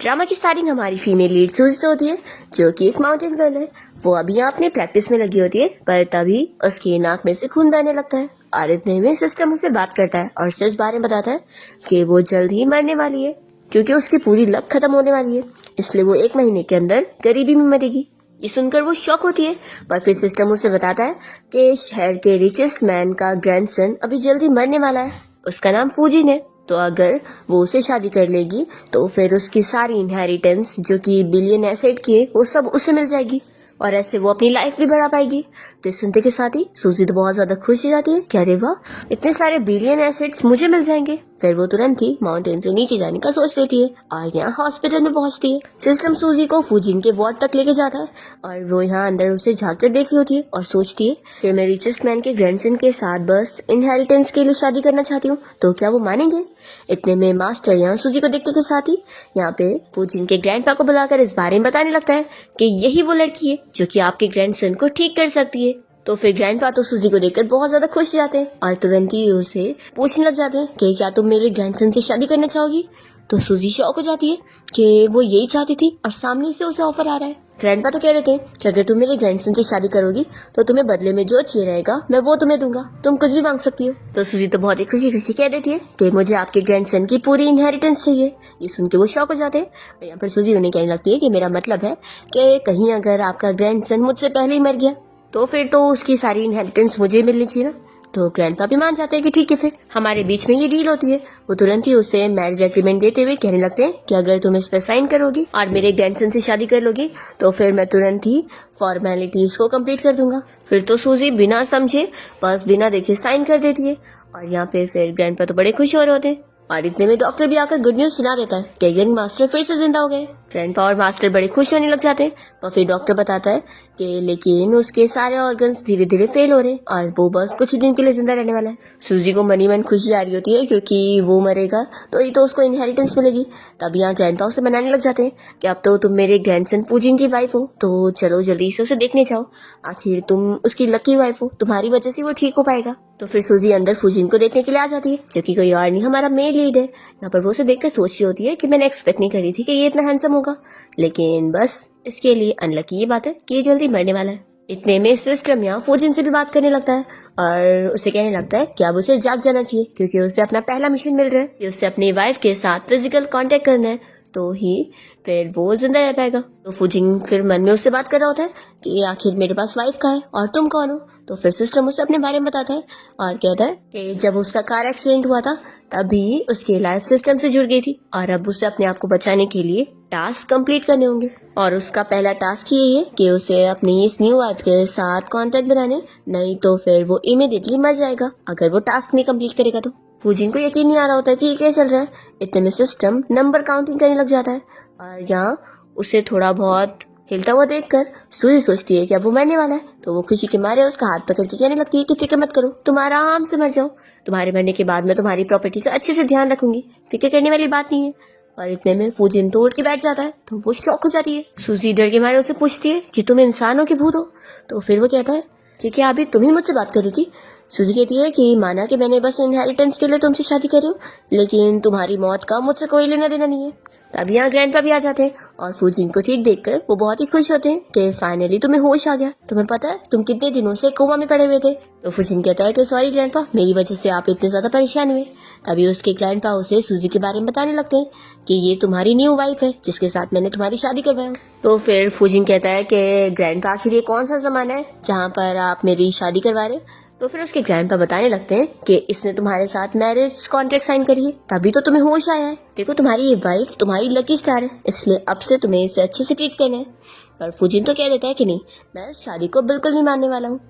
Drama की starting हमारी female lead सूजी से होती है, जो कि एक माउंटेन गर्ल है। वो अभी यहाँ अपने प्रैक्टिस में लगी होती है, पर तभी उसकी नाक में से खून बहने लगता है और इतने में सिस्टम उसे बात करता है और सच बारे में बताता है कि वो जल्द ही मरने वाली है, क्योंकि उसकी पूरी लक खत्म होने वाली है, इसलिए वो 1 महीने के अंदर गरीबी में मरेगी। ये सुनकर वो शॉक होती है, पर फिर सिस्टम उसे बताता है कि शहर के रिचेस्ट मैन का ग्रैंडसन अभी जल्दी मरने वाला है। उसका नाम फूजिन है, तो अगर वो उसे शादी कर लेगी तो फिर उसकी सारी इनहेरिटेंस जो कि बिलियन एसेट की है वो सब उसे मिल जाएगी और ऐसे वो अपनी लाइफ भी बढ़ा पाएगी। तो सुनते के साथ ही सूजी तो बहुत ज्यादा खुश हो जाती है कि अरे वाह, इतने सारे बिलियन एसेट्स मुझे मिल जाएंगे। फिर वो तुरंत ही माउंटेन से नीचे जाने का सोच लेती है और यहाँ हॉस्पिटल में पहुंचती है। सिस्टम सूजी को फूजिन के वार्ड तक लेके जाता है और वो यहाँ अंदर उसे झाँक कर देख रही होती है और सोचती है कि मैं रिचेस्ट मैन के ग्रैंडसन के साथ बस इनहेरिटेंस के लिए शादी करना चाहती हूँ, तो क्या वो मानेंगे। इतने में मास्टर यहाँ सूजी को देखने के साथ ही यहाँ पे फूजिन के ग्रैंडपा को बुलाकर इस बारे में बताने लगता है कि यही वो लड़की है जो कि आपके ग्रैंडसन को ठीक कर सकती है। तो फिर ग्रैंडपा तो सूजी को देखकर बहुत ज्यादा खुश हो जाते हैं और तुरंत ही उसे पूछने लग जाते हैं कि क्या तुम मेरे ग्रैंडसन से शादी करना चाहोगी। तो सूजी शॉक हो जाती है कि वो यही चाहती थी और सामने से उसे ऑफर आ रहा है। ग्रैंडपा तो कह देते हैं कि अगर तुम मेरे ग्रैंडसन से शादी करोगी तो तुम्हें बदले में जो चाहिए रहेगा मैं वो तुम्हें दूंगा, तुम कुछ भी मांग सकती हो। तो सूजी तो बहुत ही खुशी खुशी कह देती है कि मुझे आपके ग्रैंडसन की पूरी इनहेरिटेंस चाहिए। ये सुन के वो शॉक हो जाते हैं और यहाँ पर सूजी उन्हें कहने लगती है कि मेरा मतलब है कि कहीं अगर आपका ग्रैंडसन मुझसे पहले ही मर गया तो फिर तो उसकी सारी इनहेरिटेंस मुझे मिलनी चाहिए ना। तो ग्रैंडपा भी मान जाते हैं कि ठीक है, फिर हमारे बीच में ये डील होती है। वो तुरंत ही उसे मैरिज एग्रीमेंट देते हुए कहने लगते हैं कि अगर तुम इस पर साइन करोगी और मेरे ग्रैंडसन से शादी कर लोगी तो फिर मैं तुरंत ही फॉर्मेलिटीज को कंप्लीट कर दूंगा। फिर तो सूजी बिना समझे बस बिना देखे साइन कर देती है और यहाँ पे फिर ग्रैंडपा तो बड़े खुश हो रहे होते हैं और इतने में डॉक्टर भी आकर गुड न्यूज सुना देता है कि यंग मास्टर फिर से जिंदा हो गए। ग्रैंडपा और मास्टर बड़े खुश होने लग जाते हैं और फिर डॉक्टर बताता है कि लेकिन उसके सारे ऑर्गन्स धीरे धीरे फेल हो रहे हैं और वो बस कुछ दिन के लिए जिंदा रहने वाला है। सूजी को मनी मन खुशी आ रही होती है क्योंकि वो मरेगा तो ही तो उसको इनहेरिटेंस मिलेगी। तब यहाँ ग्रैंडपा उसे मनाने लग जाते हैं कि अब तो तुम मेरे ग्रैंडसन फूजिन की वाइफ हो, तो चलो जल्दी से उसे देखने जाओ, आखिर तुम उसकी लकी वाइफ हो, तुम्हारी वजह से वो ठीक हो पाएगा। तो फिर सूजी अंदर फूजिन को देखने के लिए आ जाती है, क्योंकि कोई और नहीं हमारा मेल लीड है। यहाँ पर वो उसे देखकर सोच रही होती है कि मैंने एक्सपेक्ट नहीं करी थी कि ये इतना हैंडसम होगा, लेकिन बस इसके लिए अनलकी ये बात है कि ये जल्दी मरने वाला है। इतने में सिस्टम यहाँ फूजिन से भी बात करने लगता है और उसे कहने लगता है कि अब उसे जाग जाना चाहिए, क्योंकि उसे अपना पहला मिशन मिल रहा है कि उसे अपनी वाइफ के साथ फिजिकल कांटेक्ट करना है, तो ही फिर वो जिंदा रह पाएगा। तो फूजिन फिर मन में उससे बात कर रहा होता है कि आखिर मेरे पास वाइफ का है और तुम कौन हो। तो फिर सिस्टम उसे अपने बारे में बताता है और कहता है कि जब उसका कार एक्सीडेंट हुआ था तभी उसकी लाइफ सिस्टम से जुड़ गई थी और अब उसे अपने आप को बचाने के लिए टास्क कंप्लीट करने होंगे। और उसका पहला टास्क यही है कि उसे अपनी इस न्यू वाइफ के साथ कांटेक्ट बनाने, नहीं तो फिर वो इमीडिएटली मर जाएगा अगर वो टास्क नहीं कंप्लीट करेगा। तो फूजिन को यकीन नहीं आ रहा होता है कि ये क्या चल रहा है। इतने में सिस्टम नंबर काउंटिंग करने लग जाता है और यहाँ उसे थोड़ा बहुत हिलता हुआ देखकर सूजी सोचती है कि अब वो मरने वाला है। तो वो खुशी के मारे उसका हाथ पकड़ के कहने लगती है कि फिक्र मत करो, तुम आराम से मर जाओ, तुम्हारे मरने के बाद मैं तुम्हारी प्रॉपर्टी का अच्छे से ध्यान रखूंगी, फिक्र करने वाली बात नहीं है। और इतने में फूजिन तो उठ के बैठ जाता है, तो वो शॉक हो जाती है। सूजी डर के मारे उसे पूछती है कि तुम इंसान हो कि भूत हो। तो फिर वो कहता है कि क्या अभी तुम ही मुझसे बात कर रही थी। सूजी कहती है कि माना कि मैंने बस इनहेरिटेंस के लिए तुमसे शादी करी हूँ, लेकिन तुम्हारी मौत का मुझसे कोई लेना देना नहीं है। तब यहाँ ग्रैंडपा भी आ जाते हैं और फूजिन को ठीक देखकर वो बहुत ही खुश होते हैं कि फाइनली तुम्हें होश आ गया, तुम्हें पता है तुम कितने दिनों से कोमा में पड़े हुए थे। तो फूजिन कहता है कि सॉरी ग्रैंडपा, मेरी वजह से आप इतने ज्यादा परेशान हुए। तभी उसके ग्रैंडपा उसे सूजी के बारे में बताने लगते हैं कि ये तुम्हारी न्यू वाइफ है जिसके साथ मैंने तुम्हारी शादी करवाया। तो फिर फूजिन कहता है कि ग्रैंडपा आखिर ये कौन सा जमाना है जहाँ पर आप मेरी शादी करवा रहे। तो फिर उसके ग्रैंडपा बताने लगते हैं कि इसने तुम्हारे साथ मैरिज कॉन्ट्रैक्ट साइन करी है, तभी तो तुम्हें होश आया है। देखो तुम्हारी ये वाइफ तुम्हारी लकी स्टार है, इसलिए अब से तुम्हें इसे अच्छे से ट्रीट करना है। पर फूजिन तो कह देता है कि नहीं, मैं इस शादी को बिल्कुल नहीं मानने वाला हूँ।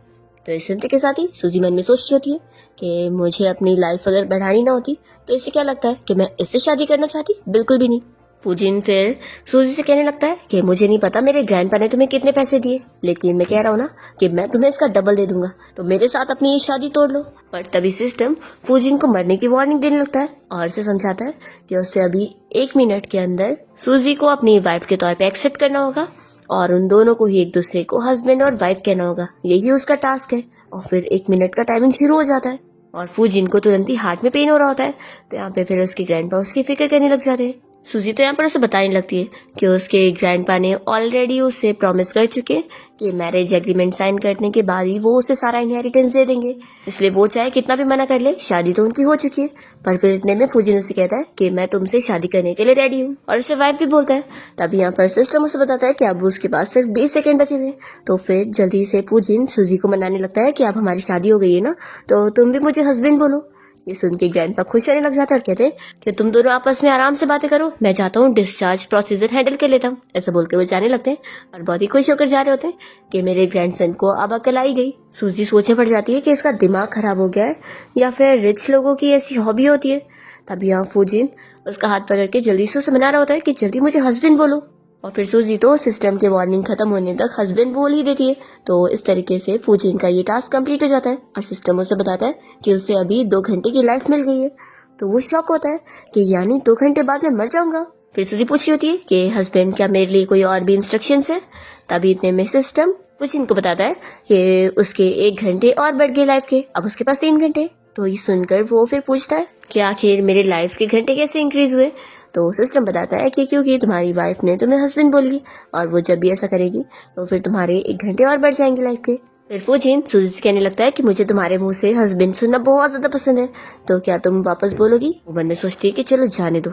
तो इस सुनते के साथ ही सूजी मन में सोच रही होती है कि मुझे अपनी लाइफ अगर बढ़ानी ना होती तो इसे क्या लगता है कि मैं इससे शादी करना चाहती, बिल्कुल भी नहीं। फूजिन फिर सूजी से कहने लगता है कि मुझे नहीं पता मेरे ग्रैंडपा ने तुम्हें कितने पैसे दिए, लेकिन मैं कह रहा हूँ ना कि मैं तुम्हें इसका डबल दे दूंगा, तो मेरे साथ अपनी ये शादी तोड़ लो। पर तभी सिस्टम फूजिन को मरने की वार्निंग देने लगता है और उसे समझाता है कि उसे अभी 1 मिनट के अंदर सूजी को अपनी वाइफ के तौर पर एक्सेप्ट करना होगा और उन दोनों को ही एक दूसरे को हस्बैंड और वाइफ कहना होगा, यही उसका टास्क है। और फिर 1 मिनट का टाइमिंग शुरू हो जाता है और फूजिन को तुरंत ही हार्ट में पेन हो रहा होता है। तो यहाँ पे फिर उसके ग्रैंडपा उसकी फिक्र करने लग जाते हैं। सूजी तो यहाँ पर उसे बताने लगती है कि उसके ग्रैंडपा ने ऑलरेडी उसे प्रॉमिस कर चुके हैं कि मैरिज एग्रीमेंट साइन करने के बाद ही वो उसे सारा इनहेरिटेंस दे देंगे, इसलिए वो चाहे कितना भी मना कर ले, शादी तो उनकी हो चुकी है। पर फिर इतने में फूजिन उसे कहता है कि मैं तुमसे शादी करने के लिए रेडी हूँ, और उसे वाइफ भी बोलता है। तभी यहाँ पर सिस्टम उसे बताता है कि अब उसके पास सिर्फ 20 सेकंड बचे हुए। तो फिर जल्दी से फूजिन सूजी को मनाने लगता है कि अब हमारी शादी हो गई है ना, तो तुम भी मुझे हस्बैंड बोलो। ये सुन के ग्रैंडपा खुश रहने लग जाता है और कहते हैं कि तुम दोनों आपस में आराम से बातें करो, मैं चाहता हूँ डिस्चार्ज प्रोसीजर हैंडल कर लेता हूँ। ऐसा बोलकर वो जाने लगते हैं और बहुत ही खुश होकर जा रहे होते हैं कि मेरे ग्रैंडसन को अब अकल आई गई। सूजी सोचे पड़ जाती है कि इसका दिमाग खराब हो गया है या फिर रिच लोगों की ऐसी हॉबी होती है। तभी यहाँ फूजिन उसका हाथ पकड़ के जल्दी से उसे मना रहा होता है कि जल्दी मुझे हस्बैंड बोलो, और फिर सूजी तो सिस्टम के वार्निंग खत्म होने तक हस्बैंड बोल ही देती है। तो इस तरीके से फूजिन का ये टास्क कंप्लीट हो जाता है और सिस्टम उसे बताता है कि उसे अभी 2 घंटे की लाइफ मिल गई है। तो वो शॉक होता है कि यानी 2 घंटे बाद मैं मर जाऊंगा। फिर सूजी पूछ रही होती है कि हस्बैंड क्या मेरे लिए कोई और भी इंस्ट्रक्शंस है। तभी इतने में सिस्टम फूजिन को बताता है कि उसके 1 घंटे और बढ़ गए लाइफ के, अब उसके पास 3 घंटे। तो ये सुनकर वो फिर पूछता है कि आखिर मेरे लाइफ के घंटे कैसे इंक्रीज हुए। तो सिस्टम बताता है कि क्योंकि तुम्हारी वाइफ ने तुम्हें हस्बैंड बोली, और वो जब भी ऐसा करेगी तो फिर तुम्हारे 1 घंटे और बढ़ जाएंगे लाइफ के। फिर फूजिन सूजी से कहने लगता है कि मुझे तुम्हारे मुंह से हस्बैंड सुनना बहुत ज्यादा पसंद है, तो क्या तुम वापस बोलोगी। वो मन में सोचती है कि चलो जाने दो,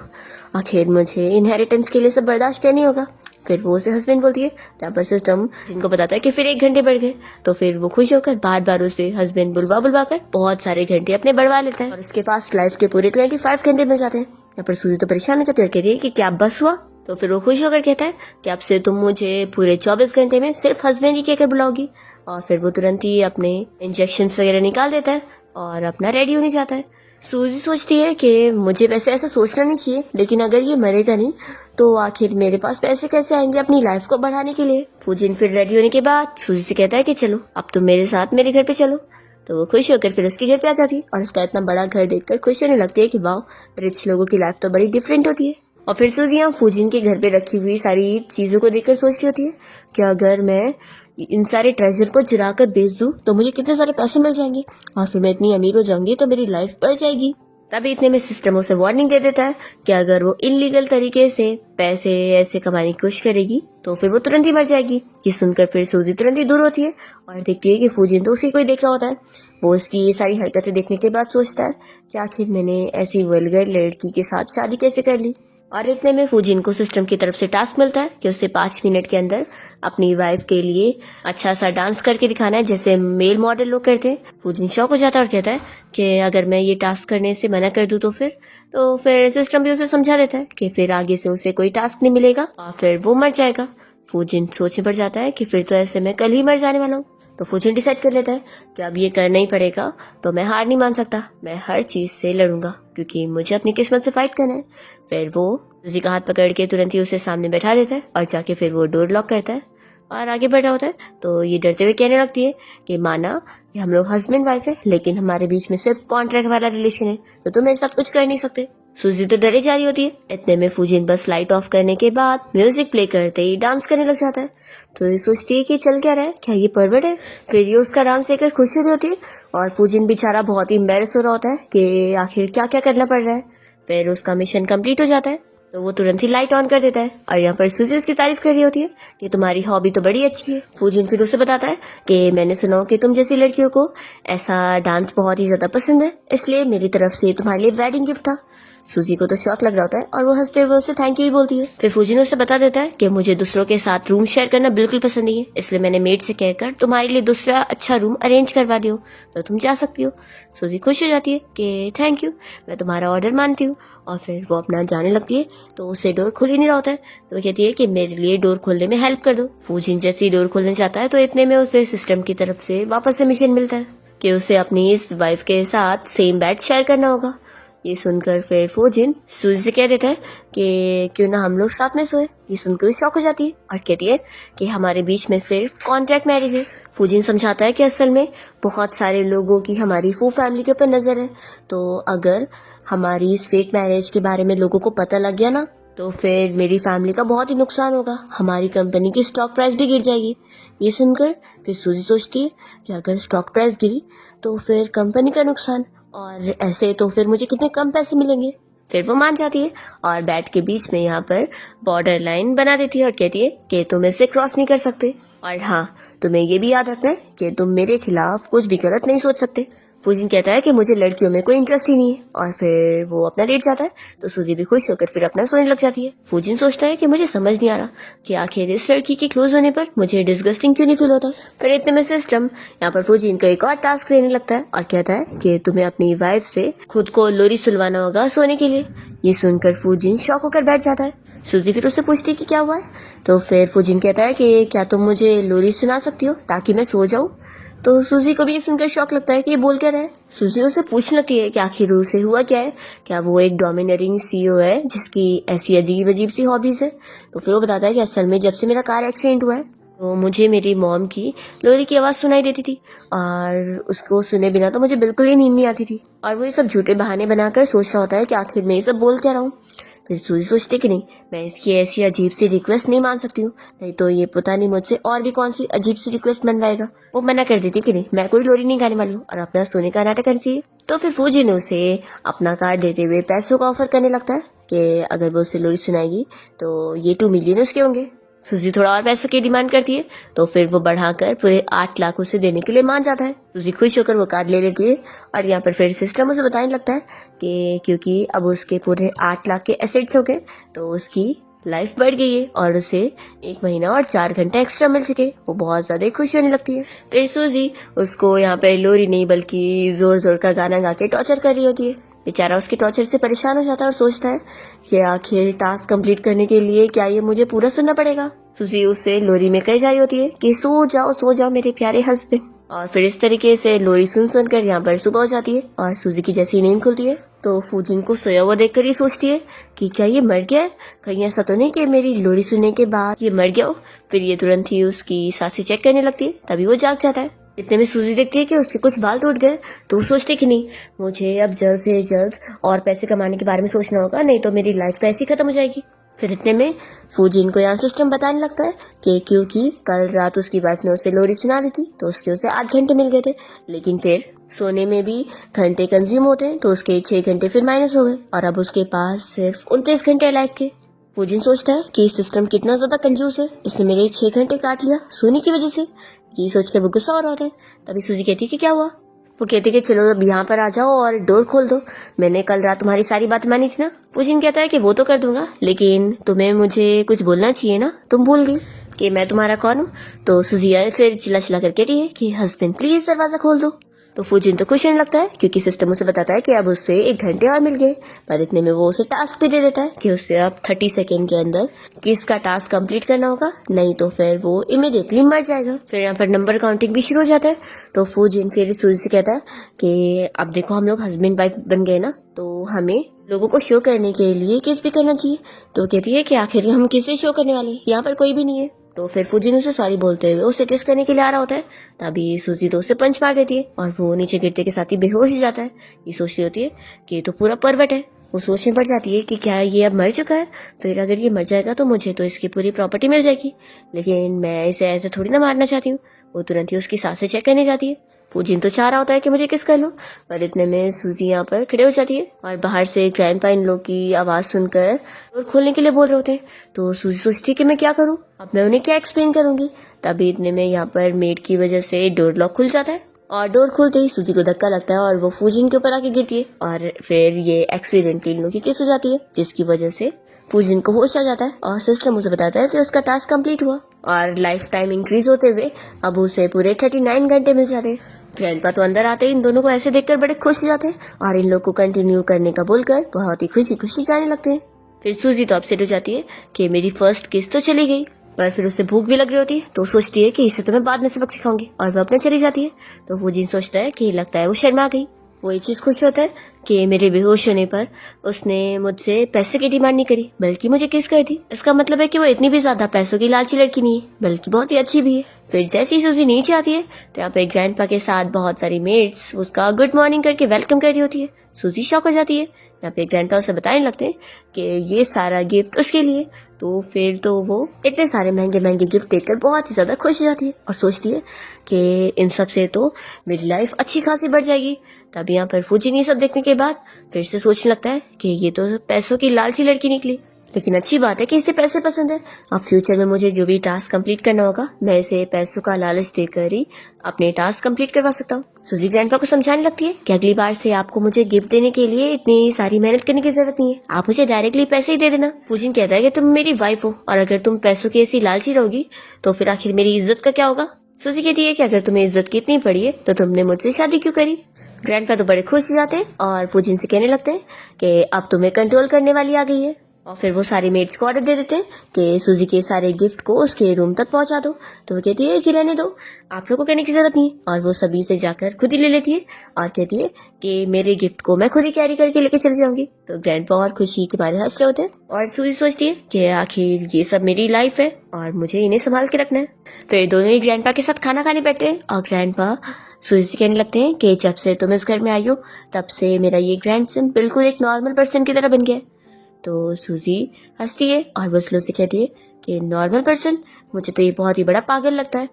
आखिर मुझे इनहेरिटेंस के लिए सब बर्दाश्त क्या नहीं होगा। फिर वो उसे हस्बैंड बोलती है। यहाँ पर सिस्टम जिनको बताता है कि फिर 1 घंटे बढ़ गए। तो फिर वो खुश होकर बार बार उसे हस्बैंड बुलवा बुलवा कर बहुत सारे घंटे अपने बढ़वा लेता है और उसके पास लाइफ के पूरे 25 घंटे मिल जाते हैं। यहाँ पर सूजी तो परेशान हो जाती है और कहती है कि क्या बस हुआ। तो फिर वो खुश होकर कहता है कि अब से तुम मुझे पूरे 24 घंटे में सिर्फ हस्बैंड ही कहकर बुलाओगी। और फिर वो तुरंत ही अपने इंजेक्शन वगैरह निकाल देता है और अपना रेडी होने जाता है। सूजी सोचती है कि मुझे वैसे ऐसा सोचना नहीं चाहिए, लेकिन अगर ये मरेगा नहीं तो आखिर मेरे पास पैसे कैसे आएंगे अपनी लाइफ को बढ़ाने के लिए। फूजिन फिर रेडी होने के बाद सूजी से कहता है कि चलो अब तुम मेरे साथ मेरे घर पे चलो। तो वो खुश होकर फिर उसके घर पे आ जाती है और उसका इतना बड़ा घर देखकर खुश होने लगती है कि वाह, रिच लोगों की लाइफ तो बड़ी डिफरेंट होती है। और फिर सूजी यहाँ फूजिन के घर पे रखी हुई सारी चीजों को देखकर सोच रही होती है कि अगर मैं इन सारे ट्रेजर को चुरा कर बेच दूं तो मुझे कितने सारे पैसे मिल जाएंगे और फिर मैं इतनी अमीर हो जाऊंगी तो मेरी लाइफ बढ़ जाएगी। तभी इतने में सिस्टम उसे वार्निंग दे देता है कि अगर वो इलीगल तरीके से पैसे ऐसे कमाने की कोशिश करेगी तो फिर वो तुरंत ही मर जाएगी। ये सुनकर फिर सूजी तुरंत ही दूर होती है और देखती है कि फूजिन तो उसी को ही देख रहा होता है। वो उसकी ये सारी हरकतें देखने के बाद सोचता है कि आखिर मैंने ऐसी वल्गर लड़की के साथ शादी कैसे कर ली। और इतने में फूजिन को सिस्टम की तरफ से टास्क मिलता है कि उसे 5 मिनट के अंदर अपनी वाइफ के लिए अच्छा सा डांस करके दिखाना है जैसे मेल मॉडल लोग करते हैं। फूजिन शॉक हो जाता है और कहता है कि अगर मैं ये टास्क करने से मना कर दूं तो फिर सिस्टम भी उसे समझा देता है कि फिर आगे से उसे कोई टास्क नहीं मिलेगा और फिर वो मर जाएगा। फूजिन सोचने पड़ जाता है कि फिर तो ऐसे मैं कल ही मर जाने वाला हूँ। तो फूजिन डिसाइड कर लेता है कि अब ये करना ही पड़ेगा, तो मैं हार नहीं मान सकता, मैं हर चीज से लड़ूंगा क्योंकि मुझे अपनी किस्मत से फाइट करना है। फिर वो सूजी का हाथ पकड़ के तुरंत ही उसे सामने बैठा देता है और जाके फिर वो डोर लॉक करता है और आगे बढ़ रहा होता है। तो ये डरते हुए कहने लगती है कि माना कि हम लोग हस्बैंड वाइफ है लेकिन हमारे बीच में सिर्फ कॉन्ट्रैक्ट वाला रिलेशन है, तो तुम मेरे साथ कुछ कर नहीं सकते। सूजी तो डरे जा रही होती है। इतने में फूजिन बस लाइट ऑफ करने के बाद म्यूजिक प्ले करते ही डांस करने लग जाता है। तो ये सोचती है कि चल क्या रहा है, क्या ये परवर्ट है। फिर ये उसका डांस देखकर खुश हो रही होती है और फूजिन बेचारा बहुत ही एम्बैरेस हो रहा होता है कि आखिर क्या क्या करना पड़ रहा है। फिर उसका मिशन कंप्लीट हो जाता है तो वो तुरंत ही लाइट ऑन कर देता है और यहाँ पर सूजी उसकी तारीफ कर रही होती है कि तुम्हारी हॉबी तो बड़ी अच्छी है। फूजिन फिर उसे बताता है कि मैंने सुना कि तुम जैसी लड़कियों को ऐसा डांस बहुत ही ज्यादा पसंद है, इसलिए मेरी तरफ से तुम्हारे लिए वेडिंग गिफ्ट था। सूजी को तो शौक लग रहा होता है और वो हंसते हुए उसे थैंक यू ही बोलती है। फिर फूजिन उसे बता देता है कि मुझे दूसरों के साथ रूम शेयर करना बिल्कुल पसंद नहीं है, इसलिए मैंने मेड से कहकर तुम्हारे लिए दूसरा अच्छा रूम अरेंज करवा दियो, तो तुम जा सकती हो। सूजी खुश हो जाती है कि थैंक यू, मैं तुम्हारा ऑर्डर मानती हूँ। और फिर वो अपना जाने लगती है तो उसे डोर खुल ही नहीं रहा होता है। तो वो कहती है कि मेरे लिए डोर खोलने में हेल्प कर दो। फूजिन जैसे ही डोर खोलने जाता है तो इतने में उसे सिस्टम की तरफ से वापस से मिशन मिलता है कि उसे अपनी इस वाइफ के साथ सेम बेड शेयर करना होगा। ये सुनकर फिर फूजिन सूजी से कह देता है कि क्यों ना हम लोग साथ में सोए। ये सुनकर शॉक हो जाती है और कहती है कि हमारे बीच में सिर्फ कॉन्ट्रैक्ट मैरिज है। फूजिन समझाता है कि असल में बहुत सारे लोगों की हमारी फू फैमिली के ऊपर नजर है, तो अगर हमारी इस फेक मैरिज के बारे में लोगों को पता लग गया ना तो फिर मेरी फैमिली का बहुत ही नुकसान होगा, हमारी कंपनी की स्टॉक प्राइस भी गिर जाएगी। ये सुनकर फिर सूजी सोचती है कि अगर स्टॉक प्राइस गिरी तो फिर कंपनी का नुकसान, और ऐसे तो फिर मुझे कितने कम पैसे मिलेंगे। फिर वो मान जाती है और बैट के बीच में यहाँ पर बॉर्डर लाइन बना देती है और कहती है कि तुम इससे क्रॉस नहीं कर सकते, और हाँ, तुम्हें ये भी याद रखना है कि तुम मेरे खिलाफ कुछ भी गलत नहीं सोच सकते। फूजिन कहता है कि मुझे लड़कियों में कोई इंटरेस्ट ही नहीं है, और फिर वो अपना लेट जाता है। तो सूजी भी खुश होकर फिर अपना सोने लग जाती है। फूजिन सोचता है कि मुझे समझ नहीं आ रहा कि आखिर इस लड़की के क्लोज होने पर मुझे डिस्गस्टिंग क्यों नहीं फील होता। फिर इतने में सिस्टम यहाँ पर फूजिन को एक और टास्क देने लगता है और कहता है कि तुम्हें अपनी वाइफ से खुद को लोरी सुलवाना होगा सोने के लिए। ये सुनकर फूजिन शॉक होकर बैठ जाता है। सूजी फिर उससे पूछती है कि क्या हुआ है। तो फिर फूजिन कहता है कि क्या तुम मुझे लोरी सुना सकती हो ताकि मैं सो जाऊं। तो सूजी को भी ये सुनकर शौक लगता है कि ये बोल क्या रहा है। सूजी उसे पूछ लेती है कि आखिर उसे हुआ क्या है, क्या वो एक डोमिनेटिंग सीईओ है जिसकी ऐसी अजीब अजीब सी हॉबीज है। तो फिर वो बताता है कि असल में जब से मेरा कार एक्सीडेंट हुआ है तो मुझे मेरी मॉम की लोरी की आवाज़ सुनाई देती थी, और उसको सुने बिना तो मुझे बिल्कुल ही नींद नहीं आती थी। और वो ये सब झूठे बहाने बनाकर सोच रहा होता है कि आखिर मैं ये सब बोल क्या रहा हूँ। फिर सूजी सोचती कि नहीं, मैं इसकी ऐसी अजीब सी रिक्वेस्ट नहीं मान सकती हूँ, नहीं तो ये पता नहीं मुझसे और भी कौन सी अजीब सी रिक्वेस्ट मनवाएगा। वो मना कर देती कि नहीं, मैं कोई लोरी नहीं गाने वाली हूँ, और अपना सोने का नाटक करती है। तो फिर फूजी ने उसे अपना कार्ड देते हुए पैसों का ऑफर करने लगता है कि अगर वो उसे लोरी सुनाएगी तो ये 2 मिलियन उसके होंगे। सूजी थोड़ा और पैसों की डिमांड करती है, तो फिर वो बढ़ाकर पूरे 8 लाख उसे देने के लिए मान जाता है। सूजी खुश होकर वो कार्ड ले लेती है, और यहाँ पर फिर सिस्टम उसे बताने लगता है कि क्योंकि अब उसके पूरे 8 लाख के एसेट्स हो गए तो उसकी लाइफ बढ़ गई है और उसे 1 महीना और 4 घंटे एक्स्ट्रा मिल चुके। वो बहुत ज्यादा खुश होने लगती है। फिर सूजी उसको यहाँ पे लोरी नहीं बल्कि जोर जोर का गाना गा के टॉर्चर कर रही होती है। बेचारा उसके टॉर्चर से परेशान हो जाता है और सोचता है कि आखिर टास्क कंप्लीट करने के लिए क्या ये मुझे पूरा सुनना पड़ेगा। सूजी उससे लोरी में कही जा रही होती है कि सो जाओ मेरे प्यारे हस्बैंड। और फिर इस तरीके से लोरी सुन कर यहाँ पर सुबह हो जाती है, और सूजी की जैसी नींद खुलती है तो फूजिन को सोया हुआ देखकर ये सोचती है कि क्या ये मर गया है, कहीं ऐसा तो नहीं कि मेरी लोरी सुनने के बाद ये मर गया हो। फिर ये तुरंत ही उसकी सांसें चेक करने लगती है, तभी वो जाग जाता है। इतने में सूजी देखती है कि उसके कुछ बाल टूट गए, तो वो सोचती कि नहीं, मुझे अब जल्द से जल्द और पैसे कमाने के बारे में सोचना होगा, नहीं तो मेरी लाइफ तो ऐसी खत्म हो जाएगी। फिर इतने में फूजिन को यहाँ सिस्टम बताने लगता है कि क्योंकि कल रात उसकी वाइफ ने उसे लोरी सुना दी थी तो उसके उसे 8 घंटे मिल गए थे, लेकिन फिर सोने में भी घंटे कंज्यूम होते हैं तो उसके 6 घंटे फिर माइनस हो गए, और अब उसके पास सिर्फ 29 घंटे लाइफ के। फूजिन सोचता है कि सिस्टम कितना ज्यादा कंजूस है, इसने मेरे 6 घंटे काट लिया सोने की वजह से। ये सोचकर वो गुस्सा हो रहा होता है। तभी सूजी कहती है कि क्या हुआ। वो कहती है कि चलो अब यहाँ पर आ जाओ और डोर खोल दो, मैंने कल रात तुम्हारी सारी बात मानी थी ना। फूजिन कहता है कि वो तो कर दूंगा, लेकिन तुम्हें मुझे कुछ बोलना चाहिए ना, तुम भूल गई कि मैं तुम्हारा कौन हूँ। तो सूजी फिर चिल्ला चिल्ला कर कहती है कि हस्बैंड प्लीज दरवाजा खोल दो। तो फूजिन तो खुश होने लगता है क्योंकि सिस्टम उसे बताता है कि अब उससे 1 घंटे और मिल गए। पर इतने में वो उसे टास्क भी दे देता है कि उससे अब 30 सेकेंड के अंदर किसका टास्क कंप्लीट करना होगा, नहीं तो फिर वो इमीडिएटली मर जाएगा। फिर यहाँ पर नंबर काउंटिंग भी शुरू हो जाता है। तो फूजिन फिर सूजी से कहता है कि अब देखो हम लोग हस्बैंड वाइफ बन गए ना, तो हमें लोगों को शो करने के लिए किस भी करना चाहिए। तो कहती है कि आखिर हम किसे शो करने वाले, यहाँ पर कोई भी नहीं है। तो फिर फूजिन उसे सॉरी बोलते हुए उसे किस करने के लिए आ रहा होता है, तभी सूजी तो उसे पंच मार देती है और वो नीचे गिरते के साथ ही बेहोश हो जाता है। ये सोच रही होती है कि ये तो पूरा परवट है। वो सोचने पड़ जाती है कि क्या ये अब मर चुका है, फिर अगर ये मर जाएगा तो मुझे तो इसकी पूरी प्रॉपर्टी मिल जाएगी, लेकिन मैं इसे ऐसे थोड़ी ना मारना चाहती हूँ। वो तुरंत ही उसकी सांसें चेक करने जाती है। फूजिन तो चाह रहा होता है कि मुझे किस कर लो, पर इतने में सूजी यहाँ पर खड़े हो जाती है और बाहर से ग्रैंडपा इन लोग की आवाज सुनकर डोर खोलने के लिए बोल रहे होते हैं। तो सूजी सोचती है कि मैं क्या करूँ, अब मैं उन्हें क्या एक्सप्लेन करूंगी। तभी इतने में यहाँ पर मेड की वजह से डोर लॉक खुल जाता है और डोर खुलते ही सूजी को धक्का लगता है और वो फूजिन के ऊपर आके गिरती है, और फिर ये एक्सीडेंटली इन लोग की किस हो जाती है, जिसकी वजह से फूजिन को होश आ जाता है और सिस्टम उसे बताता है कि उसका टास्क कंप्लीट हुआ और लाइफ टाइम इंक्रीज होते हुए अब उसे पूरे 39 घंटे मिल जाते हैं। ग्रैंडपा तो अंदर आते ही इन दोनों को ऐसे देखकर बड़े खुश हो जाते हैं और इन लोग को कंटिन्यू करने का बोलकर बहुत ही खुशी खुशी जाने लगते हैं। फिर सूजी तो अपसेट हो जाती है कि मेरी फर्स्ट किस तो चली गई, पर फिर उसे भूख भी लग रही होती है तो सोचती है कि इसे तो मैं बाद में सबक सिखाऊंगी, और वो अपने चली जाती है। तो फूजिन सोचता है कि लगता है वो शर्मा गई। वो ये चीज खुश होता है कि मेरे बेहोश होने पर उसने मुझसे पैसे की डिमांड नहीं करी बल्कि मुझे किस कर दी। इसका मतलब है कि वो इतनी भी ज्यादा पैसों की लालची लड़की नहीं है बल्कि बहुत ही अच्छी भी है। फिर जैसे ही सूजी नीचे आती है तो यहाँ पे ग्रैंडपा के साथ बहुत सारी मेट्स उसका गुड मॉर्निंग करके वेलकम कर रही होती है। सूजी शॉक हो जाती है। यहाँ पे ग्रैंडपा उसे बताने लगते हैं कि ये सारा गिफ्ट उसके लिए। तो फिर तो वो इतने सारे महंगे महंगे गिफ्ट देखकर बहुत ही ज़्यादा खुश हो जाती है और सोचती है कि इन सब से तो मेरी लाइफ अच्छी खासी बढ़ जाएगी। तब यहाँ पर फूजिन ये सब देखने के बाद फिर से सोचने लगता है कि ये तो पैसों की लालची लड़की निकली, लेकिन अच्छी बात है कि इसे पैसे पसंद है। अब फ्यूचर में मुझे जो भी टास्क कंप्लीट करना होगा मैं इसे पैसों का लालच देकर ही अपने टास्क कंप्लीट करवा सकता हूँ। सूजी ग्रैंडपा को समझाने लगती है कि अगली बार से आपको मुझे गिफ्ट देने के लिए इतनी सारी मेहनत करने की जरूरत नहीं है, आप मुझे डायरेक्टली पैसे ही दे देना। फूजिन कहता है कि तुम मेरी वाइफ हो और अगर तुम पैसों की ऐसी लालची रहोगी तो फिर आखिर मेरी इज्जत का क्या होगा। सूजी कहती है कि अगर तुम्हें इज्जत की इतनी पड़ी है तो तुमने मुझसे शादी क्यों करी। ग्रैंडपा तो बड़े खुश हो जाते हैं और फूजिन से कहने लगते हैं कि अब तुम्हें कंट्रोल करने वाली आ गई है। और फिर वो सारे मेड्स को ऑर्डर दे देते हैं कि सूजी के सारे गिफ्ट को उसके रूम तक पहुंचा दो। तो वो कहती है कि रहने दो, आप लोगों को कहने की जरूरत नहीं है। और वो सभी से जाकर खुद ही ले लेती है और कहती है कि मेरे गिफ्ट को मैं खुद ही कैरी करके लेके चली जाऊंगी। तो ग्रैंडपा और खुशी के बारे हंस रहे होते हैं और सूजी सोचती है कि आखिर ये सब मेरी लाइफ है और मुझे इन्हें संभाल के रखना है। फिर दोनों ही ग्रैंडपा के साथ खाना खाने बैठते हैं और ग्रैंडपा सूजी से कहने लगते हैं कि जब से तुम इस घर में आई हो तब से मेरा ये ग्रैंडसन बिल्कुल एक नॉर्मल पर्सन की तरह बन गया है। तो सूजी हंसती है और वो स्लो से कहती है कि नॉर्मल पर्सन, मुझे तो ये बहुत ही बड़ा पागल लगता है।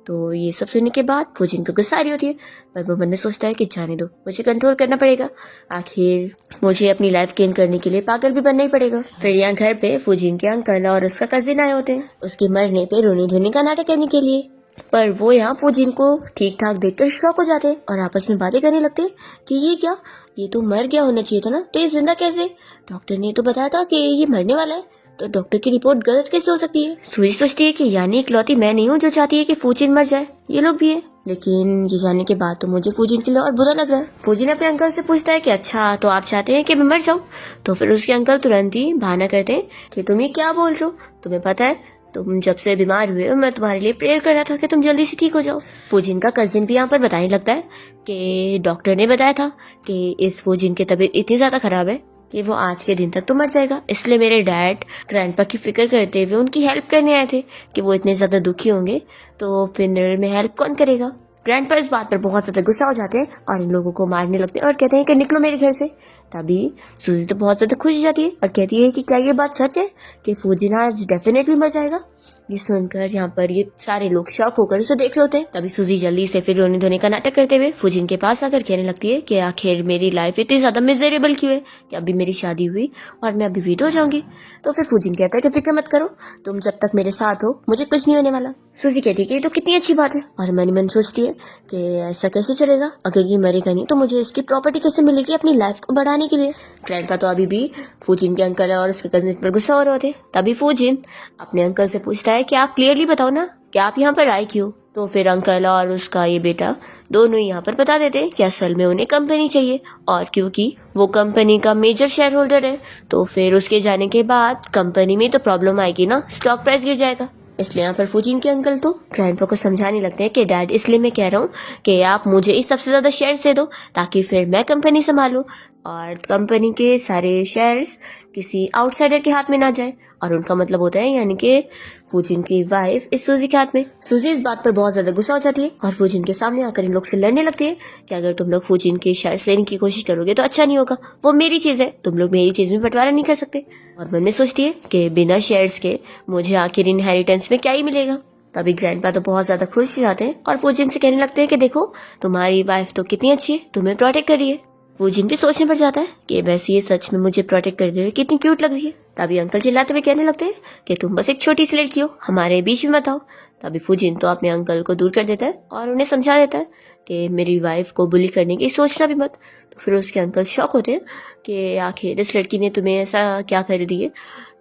तो ये सब सुनने के बाद फूजिन को गुस्सा आ रही होती है, पर वो मन में सोचता है कि जाने दो, मुझे कंट्रोल करना पड़ेगा, आखिर मुझे अपनी लाइफ गेन करने के लिए पागल भी बनना ही पड़ेगा। फिर यहाँ घर पे फूजिन के अंकल और उसका कजिन आए होते हैं उसके मरने पे रोने धोने का नाटक करने के लिए। पर वो यहाँ फूजिन को ठीक ठाक देखकर शॉक हो जाते हैं और आपस में बातें करने लगते हैं कि ये क्या, ये तो मर गया होना चाहिए था ना, तो ये जिंदा कैसे। डॉक्टर ने तो बताया था कि ये मरने वाला है, तो डॉक्टर की रिपोर्ट गलत कैसे हो सकती है। सूजी सोचती है कि यानी इकलौती मैं नहीं हूँ जो चाहती है कि फूजिन मर जाए, ये लोग भी है। लेकिन ये जानने के बाद तो मुझे फूजिन के लिए और बुरा लग रहा है। फूजिन अपने अंकल से पूछता है कि अच्छा तो आप चाहते हैं कि मैं मर जाऊँ। तो फिर उसके अंकल तुरंत ही बहाना करते हैं कि तुम ये क्या बोल रहे हो, तुम्हें पता है तुम जब से बीमार हुए हो मैं तुम्हारे लिए प्रेयर कर रहा था कि तुम जल्दी से ठीक हो जाओ। फूजिन का कजिन भी यहाँ पर बताने लगता है कि डॉक्टर ने बताया था कि इस फूजिन की तबीयत इतनी ज्यादा खराब है कि वो आज के दिन तक तो मर जाएगा, इसलिए मेरे डैड ग्रैंडपा की फिक्र करते हुए उनकी हेल्प करने आए थे कि वो इतने ज्यादा दुखी होंगे तो फिनरल में हेल्प कौन करेगा। ग्रैंडपा इस बात पर बहुत ज्यादा गुस्सा हो जाते हैं और इन लोगों को मारने लगते हैं और कहते हैं कि निकलो मेरे घर से। तभी सूजी तो बहुत ज्यादा खुश हो जाती है और कहती है कि क्या ये बात सच है कि फूजिन आज डेफिनेटली मर जाएगा। ये सुनकर यहाँ पर ये सारे लोग शॉक होकर उसे देख रहे होते हैं। तभी सूजी जल्दी से फिर रोने धोने का नाटक करते हुए फूजिन के पास आकर कहने लगती है कि आखिर मेरी लाइफ इतनी ज्यादा मिजरेबल क्यों है कि अभी मेरी शादी हुई और मैं अभी विडो हो जाऊंगी। तो फिर फूजिन कहता है कि फिक्र मत करो, तुम जब तक मेरे साथ हो मुझे कुछ नहीं होने वाला। सूजी कहती है कि ये तो कितनी अच्छी बात है और मन ही मन सोचती है कि ऐसा कैसे चलेगा, अगर ये मरेगा नहीं तो मुझे इसकी प्रॉपर्टी कैसे मिलेगी अपनी लाइफ को बढ़ाने के लिए। ग्रैंडपा तो अभी भी फूजिन के अंकल और उसके कजिन पर गुस्सा हो रहे होते। तभी फूजिन अपने अंकल से पूछता है कि आप क्लियरली बताओ ना कि आप यहाँ पर आए क्यों। तो फिर अंकल और उसका ये बेटा दोनों यहाँ पर बता देते हैं कि असल में उन्हें कंपनी चाहिए और क्योंकि वो कंपनी का मेजर शेयर होल्डर है तो फिर उसके जाने के बाद कंपनी में तो प्रॉब्लम आएगी ना, स्टॉक प्राइस गिर जाएगा। इसलिए यहाँ पर फूजिन के अंकल तो ग्रैंडपा को समझाने लगते हैं कि डैड इसलिए मैं कह रहा हूँ कि आप मुझे इस सबसे ज्यादा शेयर्स दे दो ताकि फिर मैं कंपनी संभालूं और कंपनी के सारे शेयर्स किसी आउटसाइडर के हाथ में ना जाए। और उनका मतलब होता है यानी कि फूजिन की वाइफ इस सूजी के हाथ में। सूजी इस बात पर बहुत ज्यादा गुस्सा हो जाती है और फूजिन के सामने आकर इन लोग से लड़ने लगती है कि अगर तुम लोग फूजिन के शेयर्स लेने की कोशिश करोगे तो अच्छा नहीं होगा, वो मेरी चीज है, तुम लोग मेरी चीज में बंटवारा नहीं कर सकते। और मन में सोचती है कि बिना शेयर्स के मुझे आखिर इनहेरिटेंस में क्या ही मिलेगा। तभी ग्रैंडपा तो बहुत ज्यादा खुश हो जाते हैं और फूजिन से कहने लगते हैं कि देखो तुम्हारी वाइफ तो कितनी अच्छी है, तुम्हें प्रोटेक्ट कर रही है। फूजिन भी सोचने पर जाता है कि वैसे ये सच में मुझे प्रोटेक्ट करते हुए कितनी क्यूट लग रही है। तभी अंकल चिल्लाते हुए कहने लगते हैं कि तुम बस एक छोटी सी लड़की हो, हमारे बीच में मत आओ। तभी फूजिन तो अपने अंकल को दूर कर देता है और उन्हें समझा देता है कि मेरी वाइफ को बुली करने की सोचना भी मत। तो फिर उसके अंकल शॉक होते हैं कि आखिर इस लड़की ने तुम्हें ऐसा क्या कर दी है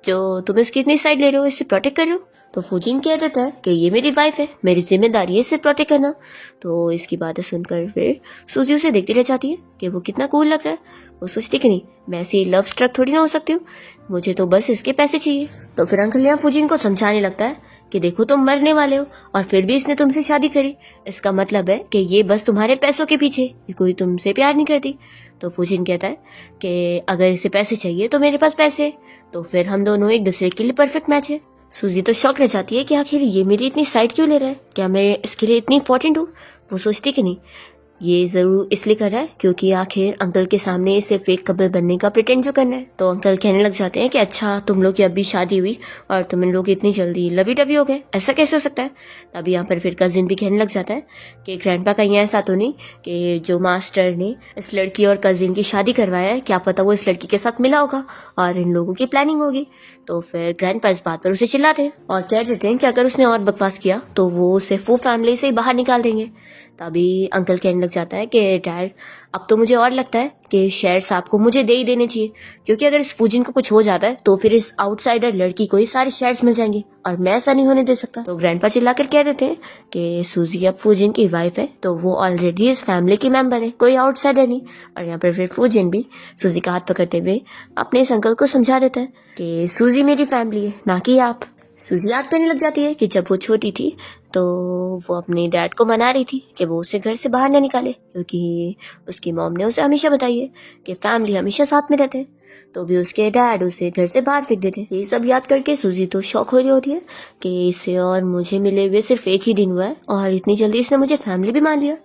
जो तुम इसकी इतनी साइड ले रहे हो, इससे प्रोटेक्ट कर रहे हो। तो फूजिन कह देता है कि ये मेरी वाइफ है, मेरी जिम्मेदारी है इसे प्रोटेक्ट करना। तो इसकी बातें सुनकर फिर सूजी उसे देखती रह जाती है कि वो कितना कूल लग रहा है। वो सोचती कि नहीं, मैं ऐसी लव स्ट्रक थोड़ी ना हो सकती हूँ, मुझे तो बस इसके पैसे चाहिए। तो फिर अंकल यहाँ फूजिन को समझाने लगता है कि देखो तुम मरने वाले हो और फिर भी इसने तुमसे शादी करी, इसका मतलब है कि ये बस तुम्हारे पैसों के पीछे, ये कोई तुमसे प्यार नहीं करती। तो फूजिन कहता है कि अगर इसे पैसे चाहिए तो मेरे पास पैसे है, तो फिर हम दोनों एक दूसरे के लिए परफेक्ट मैच है। सूजी तो शौक रह जाती है कि आखिर ये मेरी इतनी साइड क्यों ले रहा है, क्या मैं इसके लिए इतनी इंपॉर्टेंट हूँ। वो सोचती कि नहीं, ये ज़रूर इसलिए कर रहा है क्योंकि आखिर अंकल के सामने इसे फेक कपल बनने का प्रिटेंड जो करना है। तो अंकल कहने लग जाते हैं कि अच्छा तुम लोग की अभी शादी हुई और तुम इन लोग इतनी जल्दी लवी टवी हो गए, ऐसा कैसे हो सकता है। तभी यहाँ पर फिर कजिन भी कहने लग जाता है कि ग्रैंडपा कहीं ऐसा तो नहीं कि जो मास्टर ने इस लड़की और कजिन की शादी करवाया है, क्या पता वो इस लड़की के साथ मिला होगा और इन लोगों की प्लानिंग होगी। तो फिर ग्रैंडपा इस बात पर उसे चिल्लाते हैं और कह देते हैं कि अगर उसने और बकवास किया तो वो उसे फू फैमिली से ही बाहर निकाल देंगे। तभी अंकल कहने लग जाता है कि डैड अब तो मुझे और लगता है कि शेयर्स आपको मुझे दे ही देने चाहिए, क्योंकि अगर इस फूजिन को कुछ हो जाता है तो फिर इस आउटसाइडर लड़की को ही सारे शेयर्स मिल जाएंगे और मैं ऐसा नहीं होने दे सकता। तो ग्रैंडपा चिल्लाकर कह देते हैं कि सूजी अब फूजिन की वाइफ है तो वो ऑलरेडी इस फैमिली की मेंबर है, कोई आउटसाइडर नहीं। और यहाँ पर फिर फूजिन भी सूजी का हाथ पकड़ते हुए अपने इस अंकल को समझा देता है कि सूजी मेरी फैमिली है, ना कि आप। सूजी याद करने लग जाती है कि जब वो छोटी थी तो वो अपने डैड को मना रही थी कि वो उसे घर से बाहर न निकाले, क्योंकि उसकी मॉम ने उसे हमेशा बताई है कि फैमिली हमेशा साथ में रहते हैं। तो भी उसके डैड उसे घर से बाहर फेंक देते। ये सब याद करके सूजी तो शौक हो रही होती है कि इसे और मुझे मिले हुए सिर्फ एक ही दिन हुआ है और इतनी जल्दी इसने मुझे फैमिली भी मान लिया।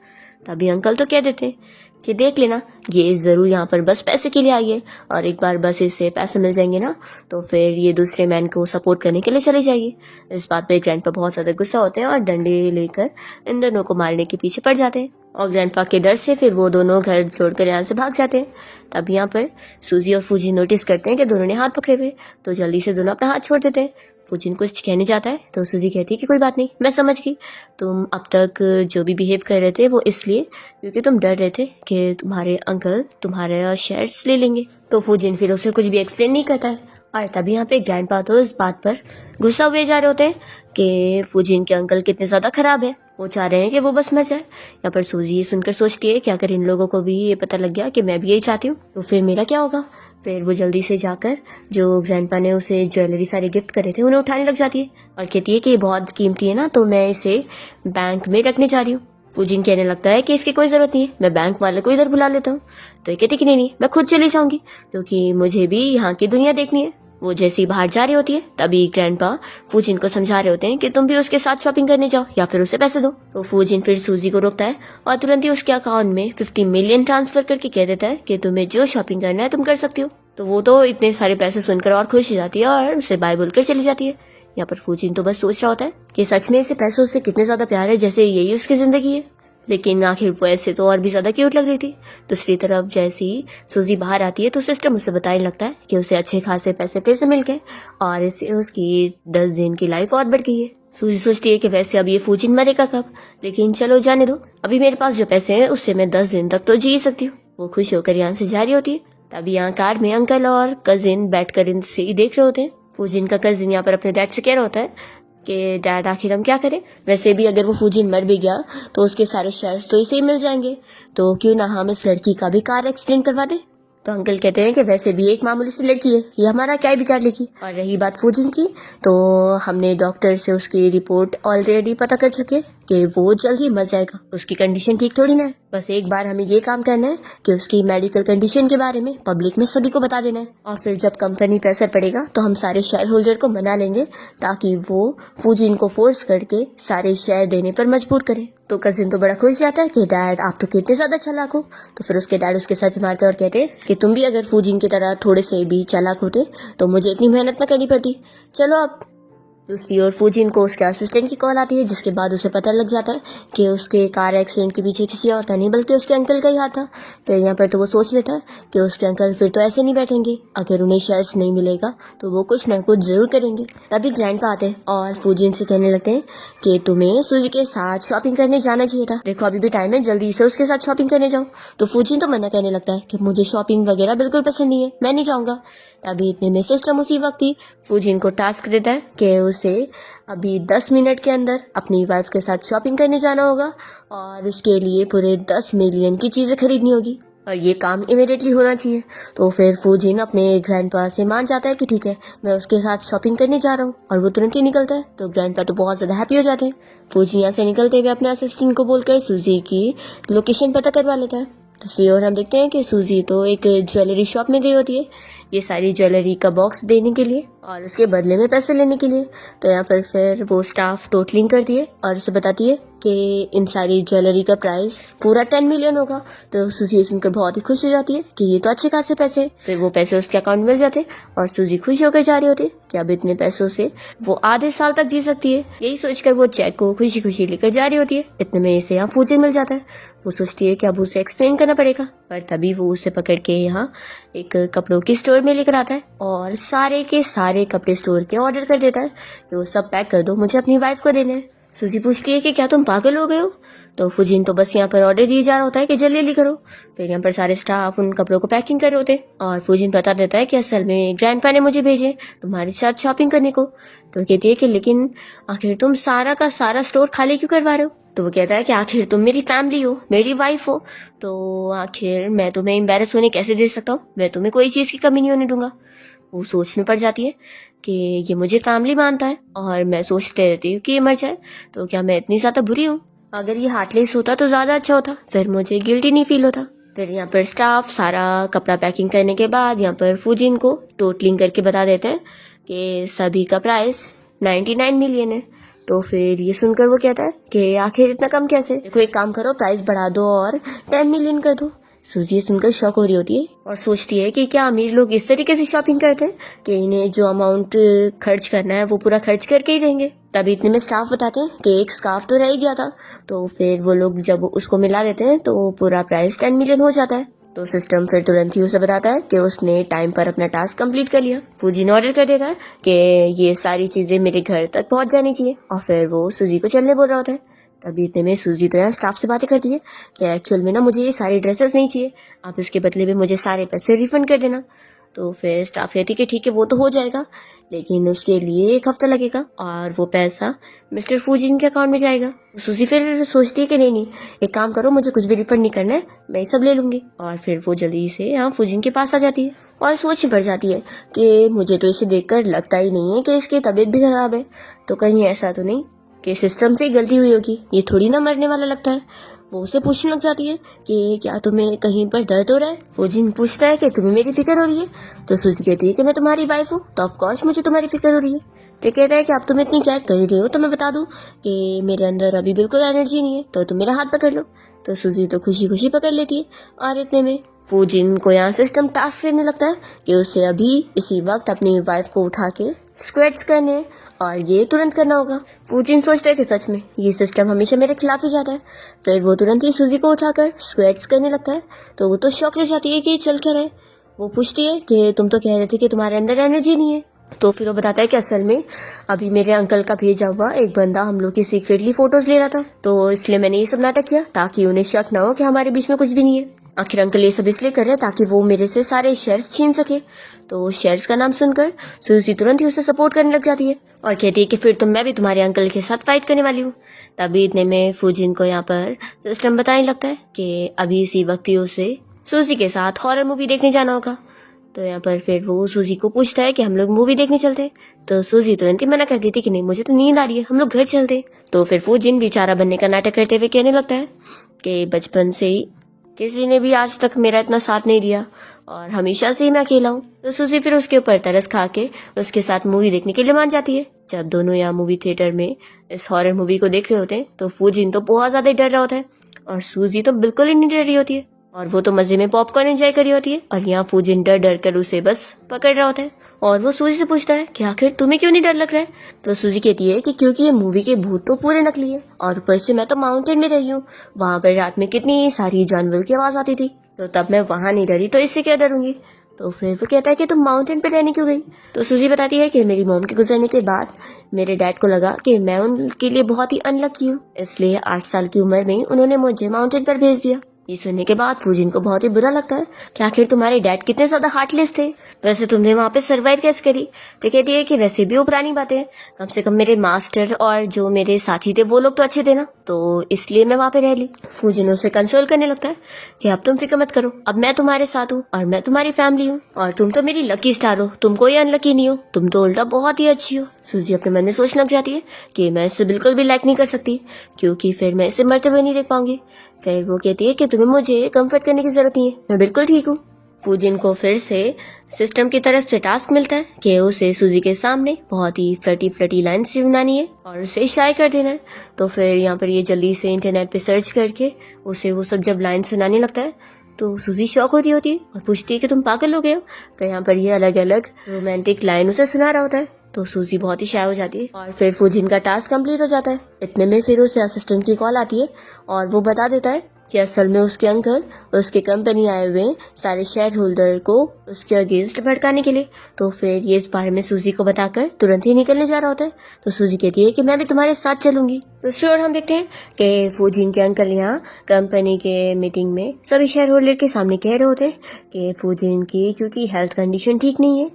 तभी अंकल तो कह देते कि देख लेना ये ज़रूर यहाँ पर बस पैसे के लिए आई है और एक बार बस इसे पैसे मिल जाएंगे ना तो फिर ये दूसरे मैन को सपोर्ट करने के लिए चली जाएगी। इस बात पे ग्रैंडपा बहुत ज़्यादा गुस्सा होते हैं और डंडे लेकर इन दोनों को मारने के पीछे पड़ जाते हैं और ग्रैंडपा के डर से फिर वो दोनों घर छोड़कर यहाँ से भाग जाते हैं। तब यहाँ पर सूजी और फूजी नोटिस करते हैं कि दोनों ने हाथ पकड़े हुए, तो जल्दी से दोनों अपना हाथ छोड़ देते हैं। फूजी कुछ कहने जाता है तो सूजी कहती है कि कोई बात नहीं, मैं समझ गई, तुम अब तक जो भी बिहेव कर रहे थे वो इसलिए क्योंकि तुम डर रहे थे कि तुम्हारे अंकल तुम्हारा शेयर्स ले लेंगे। तो फूजिन फिर उसे कुछ भी एक्सप्लेन नहीं करता है और तभी यहाँ पे ग्रैंडपा तो इस बात पर गुस्सा हुए जा रहे होते हैं कि फूजिन के अंकल कितने ज़्यादा खराब है, वो चाह रहे हैं कि वो बस मर जाए। यहाँ पर सूजी ये सुनकर सोचती है कि अगर इन लोगों को भी ये पता लग गया कि मैं भी यही चाहती हूँ तो फिर मेरा क्या होगा। फिर वो जल्दी से जाकर जो ग्रैंडपा ने उसे ज्वेलरी सारे गिफ्ट करे थे उन्हें उठाने लग जाती है और कहती है कि ये बहुत कीमती है ना तो मैं इसे बैंक में रखने जा रही हूँ। फूजिन कहने लगता है कि इसकी कोई ज़रूरत नहीं है, मैं बैंक वाले को इधर बुला लेता हूँ। तो ये कहती कि नहीं मैं खुद चली जाऊँगी क्योंकि मुझे भी यहाँ की दुनिया देखनी है। वो जैसी बाहर जा रही होती है तभी ग्रैंडपा फूजिन को समझा रहे होते हैं कि तुम भी उसके साथ शॉपिंग करने जाओ या फिर उसे पैसे दो। तो फूजिन फिर सूजी को रोकता है और तुरंत ही उसके अकाउंट में 50 मिलियन ट्रांसफर करके कह देता है कि तुम्हें जो शॉपिंग करना है तुम कर सकती हो। तो वो तो इतने सारे पैसे सुनकर और खुश हो जाती है और उसे बाय बोलकर चली जाती है। यहाँ पर फूजिन तो बस सोच रहा होता है कि सच में इसे पैसों से कितने ज्यादा प्यार है, जैसे यही उसकी जिंदगी है। लेकिन आखिर वो ऐसे तो और भी ज्यादा क्यूट लग रही थी। दूसरी तरफ जैसे ही सूजी बाहर आती है तो सिस्टम उसे बताने लगता है कि उसे अच्छे खासे पैसे फिर से मिल गए और इससे उसकी 10 दिन की लाइफ और बढ़ गई है। सूजी सोचती है कि वैसे अब ये फूजिन मरेगा कब, लेकिन चलो जाने दो, अभी मेरे पास जो पैसे हैं उससे मैं 10 दिन तक तो जी सकती हूँ। वो खुश होकर यहाँ से जा रही होती है। तभी यहाँ कार में अंकल और कजिन बैठकर इनसे ही देख रहे होते हैं। फूजिन का कजिन यहाँ पर अपने डैड से कह रहा होता है कि डैड आखिर हम क्या करें, वैसे भी अगर वो फूजिन मर भी गया तो उसके सारे शेयर्स तो इसे ही मिल जाएंगे, तो क्यों ना हम इस लड़की का भी कार एक्सीडेंट करवा दें। तो अंकल कहते हैं कि वैसे भी एक मामूली सी लड़की है, ये हमारा क्या बिगाड़ लेगी। और रही बात फूजिन की तो हमने डॉक्टर से उसकी रिपोर्ट ऑलरेडी पता कर चुके कि वो जल्द ही मर जाएगा, उसकी कंडीशन ठीक थोड़ी ना है। बस एक बार हमें ये काम करना है कि उसकी मेडिकल कंडीशन के बारे में पब्लिक में सभी को बता देना है और फिर जब कंपनी पे असर पड़ेगा तो हम सारे शेयर होल्डर को मना लेंगे ताकि वो फूजिन को फोर्स करके सारे शेयर देने पर मजबूर करे। तो कजिन तो बड़ा खुश जाता है कि डैड आप तो कितने ज्यादा चालाक हो। तो फिर उसके डैड उसके सर पे मारते और कहते हैं कि तुम भी अगर फूजिन की तरह थोड़े से भी चालाक होते तो मुझे इतनी मेहनत न करनी पड़ती। चलो अब। दूसरी ओर फूजिन को उसके असिस्टेंट की कॉल आती है जिसके बाद उसे पता लग जाता है कि उसके कार एक्सीडेंट के पीछे किसी और का नहीं बल्कि उसके अंकल का ही हाथ था। फिर यहाँ पर तो वो सोच लेता है कि उसके अंकल फिर तो ऐसे नहीं बैठेंगे, अगर उन्हें शेयर्स नहीं मिलेगा तो वो कुछ ना कुछ जरूर करेंगे। तभी ग्रैंडपा आते हैं और फूजिन से कहने लगते हैं कि तुम्हें सूजी के साथ शॉपिंग करने जाना चाहिए था, देखो अभी भी टाइम है, जल्दी से उसके साथ शॉपिंग करने जाओ। तो फूजिन तो मना करने लगता है कि मुझे शॉपिंग वगैरह बिल्कुल पसंद नहीं है, मैं नहीं जाऊँगा। तभी इतने में सिस्टम उसी वक्त ही फूजिन को टास्क देता है कि उसे अभी 10 मिनट के अंदर अपनी वाइफ के साथ शॉपिंग करने जाना होगा और उसके लिए पूरे 10 मिलियन की चीज़ें खरीदनी होगी और ये काम इमीडिएटली होना चाहिए। तो फिर फूजिन अपने ग्रैंडपा से मान जाता है कि ठीक है मैं उसके साथ शॉपिंग करने जा रहा हूँ और वो तुरंत ही निकलता है। तो ग्रैंडपा तो बहुत ज़्यादा हैप्पी हो जाते हैं। फूजिन यहाँ से निकलते हुए अपने असिस्टेंट को बोलकर सूजी की लोकेशन पता करवा लेता है। दूसरी ओर हम देखते हैं कि सूजी तो एक ज्वेलरी शॉप में गई होती है ये सारी ज्वेलरी का बॉक्स देने के लिए और उसके बदले में पैसे लेने के लिए। तो यहाँ पर फिर वो स्टाफ टोटलिंग करती है और उसे बताती है कि इन सारी ज्वेलरी का प्राइस पूरा 10 मिलियन होगा। तो सूजी सुनकर बहुत ही खुश हो जाती है कि ये तो अच्छे खासे पैसे हैं। फिर वो पैसे उसके अकाउंट में मिल जाते हैं और सूजी खुश होकर जा रही होती है कि अब इतने पैसों से वो आधे साल तक जी सकती है। यही सोचकर वो चेक को खुशी खुशी लेकर जा रही होती है। इतने में इसे यहाँ फूजिन मिल जाता है। वो सोचती है कि अब उसे एक्सप्लेन करना पड़ेगा, पर तभी वो उसे पकड़ के यहाँ एक कपड़ों की स्टोर में लेकर आता है और सारे के सारे कपड़े स्टोर के ऑर्डर कर देता है कि वो सब पैक कर दो, मुझे अपनी वाइफ को देने हैं। सूजी पूछती है कि क्या तुम पागल हो गए हो? तो फुजिन तो बस यहाँ पर ऑर्डर दिए जा रहा होता है कि जल्दी जल्दी करो। फिर यहाँ पर सारे स्टाफ उन कपड़ों को पैकिंग कर रहे होते हैं और फुजिन बता देता है कि असल में ग्रैंडपा ने मुझे भेजे तुम्हारे साथ शॉपिंग करने को। तो कहती है कि लेकिन आखिर तुम सारा का सारा स्टोर खाली क्यों करवा रहे हो? तो वो कहता है कि आखिर तुम मेरी फैमिली हो, मेरी वाइफ हो, तो आखिर मैं तुम्हें एम्बेरस होने कैसे दे सकता हूँ? मैं तुम्हें कोई चीज़ की कमी नहीं होने दूंगा। वो सोच में पड़ जाती है कि ये मुझे फैमिली मानता है और मैं सोचते रहती हूँ कि ये मर जाए, तो क्या मैं इतनी ज़्यादा बुरी हूँ? अगर ये हार्टलेस होता तो ज़्यादा अच्छा होता, फिर मुझे गिल्टी नहीं फील होता। फिर यहाँ पर स्टाफ सारा कपड़ा पैकिंग करने के बाद यहाँ पर फुजिन को टोटलिंग करके बता देते हैं कि सभी का प्राइस 99 मिलियन है। तो फिर ये सुनकर वो कहता है कि आखिर इतना कम कैसे? देखो एक काम करो, प्राइस बढ़ा दो और 10 मिलियन कर दो। सूजी सुनकर शॉक हो रही होती है और सोचती है कि क्या अमीर लोग इस तरीके से शॉपिंग करते हैं कि इन्हें जो अमाउंट खर्च करना है वो पूरा खर्च करके ही देंगे। तभी इतने में स्टाफ बताते हैं कि एक स्कार्फ तो रह ही गया था। तो फिर वो लोग जब उसको मिला देते हैं तो पूरा प्राइस 10 मिलियन हो जाता है। तो सिस्टम फिर तुरंत ही उसे बताता है कि उसने टाइम पर अपना टास्क कंप्लीट कर लिया। फुजिन ऑर्डर कर देता है कि ये सारी चीजें मेरे घर तक पहुंच जानी चाहिए और फिर वो सूजी को चलने बोल रहा होता है। तभी इतने में सूजी तो यहाँ स्टाफ से बातें करती है कि एक्चुअल में ना मुझे ये सारी ड्रेसेस नहीं चाहिए, आप इसके बदले में मुझे सारे पैसे रिफंड कर देना। तो फिर स्टाफ कहती है कि ठीक है वो तो हो जाएगा, लेकिन उसके लिए 1 हफ्ता लगेगा और वो पैसा मिस्टर फुजिन के अकाउंट में जाएगा। सूजी फिर सोचती है कि नहीं एक काम करो, मुझे कुछ भी रिफंड नहीं करना है, मैं ये सब ले लूंगी। और फिर वो जल्दी से यहाँ फुजिन के पास आ जाती है और सोच में पड़ जाती है कि मुझे तो इसे देखकर लगता ही नहीं है कि इसकी तबीयत भी खराब है, तो कहीं ऐसा तो नहीं कि सिस्टम से गलती हुई होगी, ये थोड़ी ना मरने वाला लगता है। वो उसे पूछने लग जाती है कि क्या तुम्हें कहीं पर दर्द हो रहा है? फुजिन पूछता है कि तुम्हें मेरी फिक्र हो रही है? तो सूजी कहती है कि मैं तुम्हारी वाइफ हूँ, तो ऑफ कोर्स मुझे तुम्हारी फिक्र हो रही है। तो कहता है कि अब तुम इतनी क्या कर रही हो, तो मैं बता दूं कि मेरे अंदर अभी बिल्कुल एनर्जी नहीं है, तो तुम मेरा हाथ पकड़ लो। तो सूजी तो खुशी खुशी पकड़ लेती है और इतने में फुजिन को यहाँ सिस्टम टास्क देने लगता है कि उसे अभी इसी वक्त अपनी वाइफ को उठा के स्क्वेट्स करने हैं और ये तुरंत करना होगा। फुजिन सोचता है कि सच में ये सिस्टम हमेशा मेरे खिलाफ ही जाता है। फिर वो तुरंत ही सूजी को उठाकर स्क्वेट्स करने लगता है। तो वो तो शॉक रह जाती है कि ये चल क्या रहा है। वो पूछती है कि तुम तो कह रहे थे कि तुम्हारे अंदर एनर्जी नहीं है। तो फिर वो बताता है कि असल में अभी मेरे अंकल का भेजा हुआ एक बंदा हम लोग की सीक्रेटली फोटोज ले रहा था, तो इसलिए मैंने ये सब नाटक किया ताकि उन्हें शक ना हो कि हमारे बीच में कुछ भी नहीं है। आखिर अंकल ये सब इसलिए कर रहे हैं ताकि वो मेरे से सारे शेयर्स छीन सके। तो शेयर्स का नाम सुनकर सूजी तुरंत ही उसे सपोर्ट करने लग जाती है और कहती है कि फिर तो मैं भी तुम्हारे अंकल के साथ फाइट करने वाली हूँ। तभी इतने में फुजिन को यहाँ पर सिस्टम बताने लगता है कि अभी इसी वक्त ही उसे सूजी के साथ हॉरर मूवी देखने जाना होगा। तो यहाँ पर फिर वो सूजी को पूछता है कि हम लोग मूवी देखने चलते। तो सूजी तुरंत ही मना कर देती कि नहीं मुझे तो नींद आ रही है, हम लोग घर चलते। तो फिर फुजिन बेचारा बनने का नाटक करते हुए कहने लगता है कि बचपन से ही किसी ने भी आज तक मेरा इतना साथ नहीं दिया और हमेशा से ही मैं अकेला हूँ। तो सूजी फिर उसके ऊपर तरस खा के उसके साथ मूवी देखने के लिए मान जाती है। जब दोनों यहाँ मूवी थिएटर में इस हॉरर मूवी को देख रहे होते हैं तो फुजिन तो बहुत ज्यादा डर रहा होता है और सूजी तो बिल्कुल ही नहीं डर रही होती है और वो तो मजे में पॉपकॉर्न एंजॉय कर रही होती है और यहाँ फुजिन डर डर कर उसे बस पकड़ रहा होता है। और वो सूजी से पूछता है कि आखिर तुम्हें क्यों नहीं डर लग रहा है? तो सूजी कहती है कि क्योंकि ये मूवी के भूत तो पूरे नकली है और ऊपर से मैं तो माउंटेन में रही हूँ, वहां पर रात में कितनी सारी जानवर की आवाज आती थी, तो तब मैं वहां नहीं डरी, तो इससे क्या डरूंगी। तो फिर वो कहता है कि तुम माउंटेन पे रहने क्यों गई? तो सूजी बताती है कि मेरी मॉम के गुजरने के बाद मेरे डैड को लगा कि मैं उनके लिए बहुत ही अनलकी हूँ, इसलिए 8 साल की उम्र में उन्होंने मुझे माउंटेन पर भेज दिया। ये सुनने के बाद फुजिन को बहुत ही बुरा लगता है कि आखिर तुम्हारे डैड कितने ज्यादा हार्टलेस थे, वैसे तुमने वहाँ पे सरवाइव कैसे करी। तो कहती है कि वैसे भी वो पुरानी बातें हैं, कम से कम मेरे मास्टर और जो मेरे साथी थे वो लोग तो अच्छे थे ना, तो इसलिए मैं वहाँ पे रह ली। फुजिन उसे कंसोल करने लगता है कि अब तुम फिक्र मत करो, अब मैं तुम्हारे साथ हूँ और मैं तुम्हारी फैमिली हूँ और तुम तो मेरी लकी स्टार हो, तुम कोई अनलकी नहीं हो, तुम तो उल्टा बहुत ही अच्छी हो। सूजी अपने मन में सोचने लग जाती है कि मैं इसे बिल्कुल भी लाइक नहीं कर सकती क्योंकि फिर मैं इसे मरते हुए नहीं देख पाऊंगी। फिर वो कहती है कि तुम्हें मुझे कंफर्ट करने की जरूरत नहीं है, मैं बिल्कुल ठीक हूँ। फूजिन को फिर से सिस्टम की तरफ से टास्क मिलता है कि उसे सूजी के सामने बहुत ही फ्लटी फ्लटी लाइन सुनानी है और उसे शाये कर देना है। तो फिर यहाँ पर ये जल्दी से इंटरनेट पे सर्च करके उसे वो सब जब लाइन सुनाने लगता है तो सूजी शॉक हो रही होती है और पूछती है कि तुम पागल हो गए हो। तो यहाँ पर ये अलग अलग रोमांटिक लाइन उसे सुना रहा होता है। तो सूजी बहुत ही शाय हो जाती है और फिर फूजिन का टास्क कंप्लीट हो जाता है। इतने में फिर उसे असिस्टेंट की कॉल आती है और वो बता देता है कि असल में उसके अंकल उसके कंपनी आए हुए सारे शेयर होल्डर को उसके अगेंस्ट भड़काने के लिए। तो फिर ये इस बारे में सूजी को बताकर तुरंत ही निकलने जा रहा होता है। तो सूजी कहती है कि मैं भी तुम्हारे साथ चलूंगी। तो श्योर हम देखते हैं कि फूजिन के अंकल यहाँ कंपनी के मीटिंग में सभी शेयर होल्डर के सामने कह रहे होते हैं कि फूजिन की क्योंकि हेल्थ कंडीशन ठीक नहीं है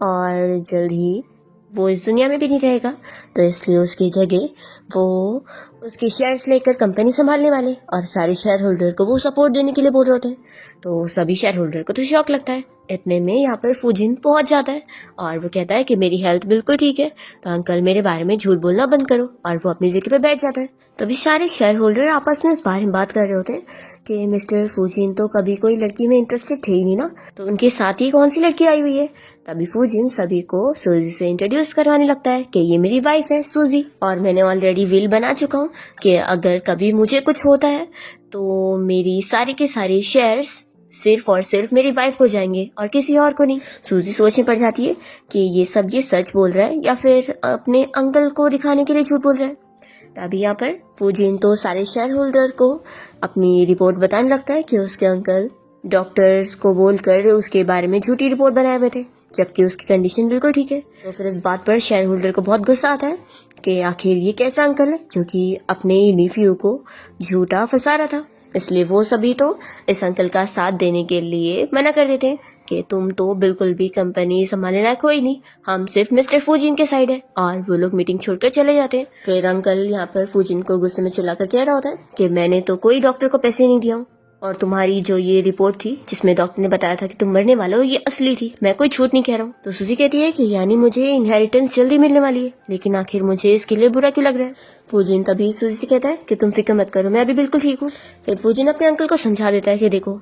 और जल्द ही वो इस दुनिया में भी नहीं रहेगा, तो इसलिए उसकी जगह वो उसके शेयर्स लेकर कंपनी संभालने वाले और सारे शेयर होल्डर को वो सपोर्ट देने के लिए बोल रहे होते हैं। तो सभी शेयर होल्डर को तो शौक लगता है। इतने में यहाँ पर फूजिन पहुंच जाता है और वो कहता है कि मेरी हेल्थ बिल्कुल ठीक है, तो अंकल मेरे बारे में झूठ बोलना बंद करो। और वो अपनी जगह पे बैठ जाता है। तभी सारे शेयर होल्डर आपस में इस बारे में बात कर रहे होते हैं कि मिस्टर फूजिन तो कभी कोई लड़की में इंटरेस्टेड थे ही नहीं ना, तो उनके साथ ही कौन सी लड़की आई हुई है। तभी फूजिन सभी को सूजी से इंट्रोड्यूस करवाने लगता है कि ये मेरी वाइफ है सूजी और मैंने ऑलरेडी विल बना चुका हूँ कि अगर कभी मुझे कुछ होता है तो मेरी सारे के सारे शेयर्स सिर्फ और सिर्फ मेरी वाइफ को जाएंगे और किसी और को नहीं। सूजी सोचने पड़ जाती है कि ये सब ये सच बोल रहा है या फिर अपने अंकल को दिखाने के लिए झूठ बोल रहा है। तभी यहाँ पर फूजिन तो सारे शेयर होल्डर को अपनी रिपोर्ट बताने लगता है कि उसके अंकल डॉक्टर्स को बोलकर उसके बारे में झूठी रिपोर्ट बनाए हुए थे, जबकि उसकी कंडीशन बिल्कुल ठीक है। तो फिर इस बात पर शेयर होल्डर को बहुत गुस्सा आता है कि आखिर ये कैसा अंकल है जो कि अपने नीफ्यू को झूठा फंसा रहा था। इसलिए वो सभी तो इस अंकल का साथ देने के लिए मना कर देते हैं कि तुम तो बिल्कुल भी कंपनी संभालने लायक हो ही नहीं, हम सिर्फ मिस्टर फूजिन के साइड है। और वो लोग मीटिंग छोड़कर चले जाते हैं। फिर अंकल यहाँ पर फूजिन को गुस्से में चिल्लाकर कह रहा होता है कि मैंने तो कोई डॉक्टर को पैसे नहीं दिया हूँ और तुम्हारी जो ये रिपोर्ट थी जिसमें डॉक्टर ने बताया था कि तुम मरने वाले हो, ये असली थी, मैं कोई झूठ नहीं कह रहा हूँ। तो सूजी कहती है कि यानी मुझे इनहेरिटेंस जल्दी मिलने वाली है, लेकिन आखिर मुझे इसके लिए बुरा क्यों लग रहा है। फूजिन तभी सूजी से कहता है कि तुम फिक्र मत करो, मैं अभी बिल्कुल ठीक हूँ। फिर फूजिन अपने अंकल को समझा देता है कि देखो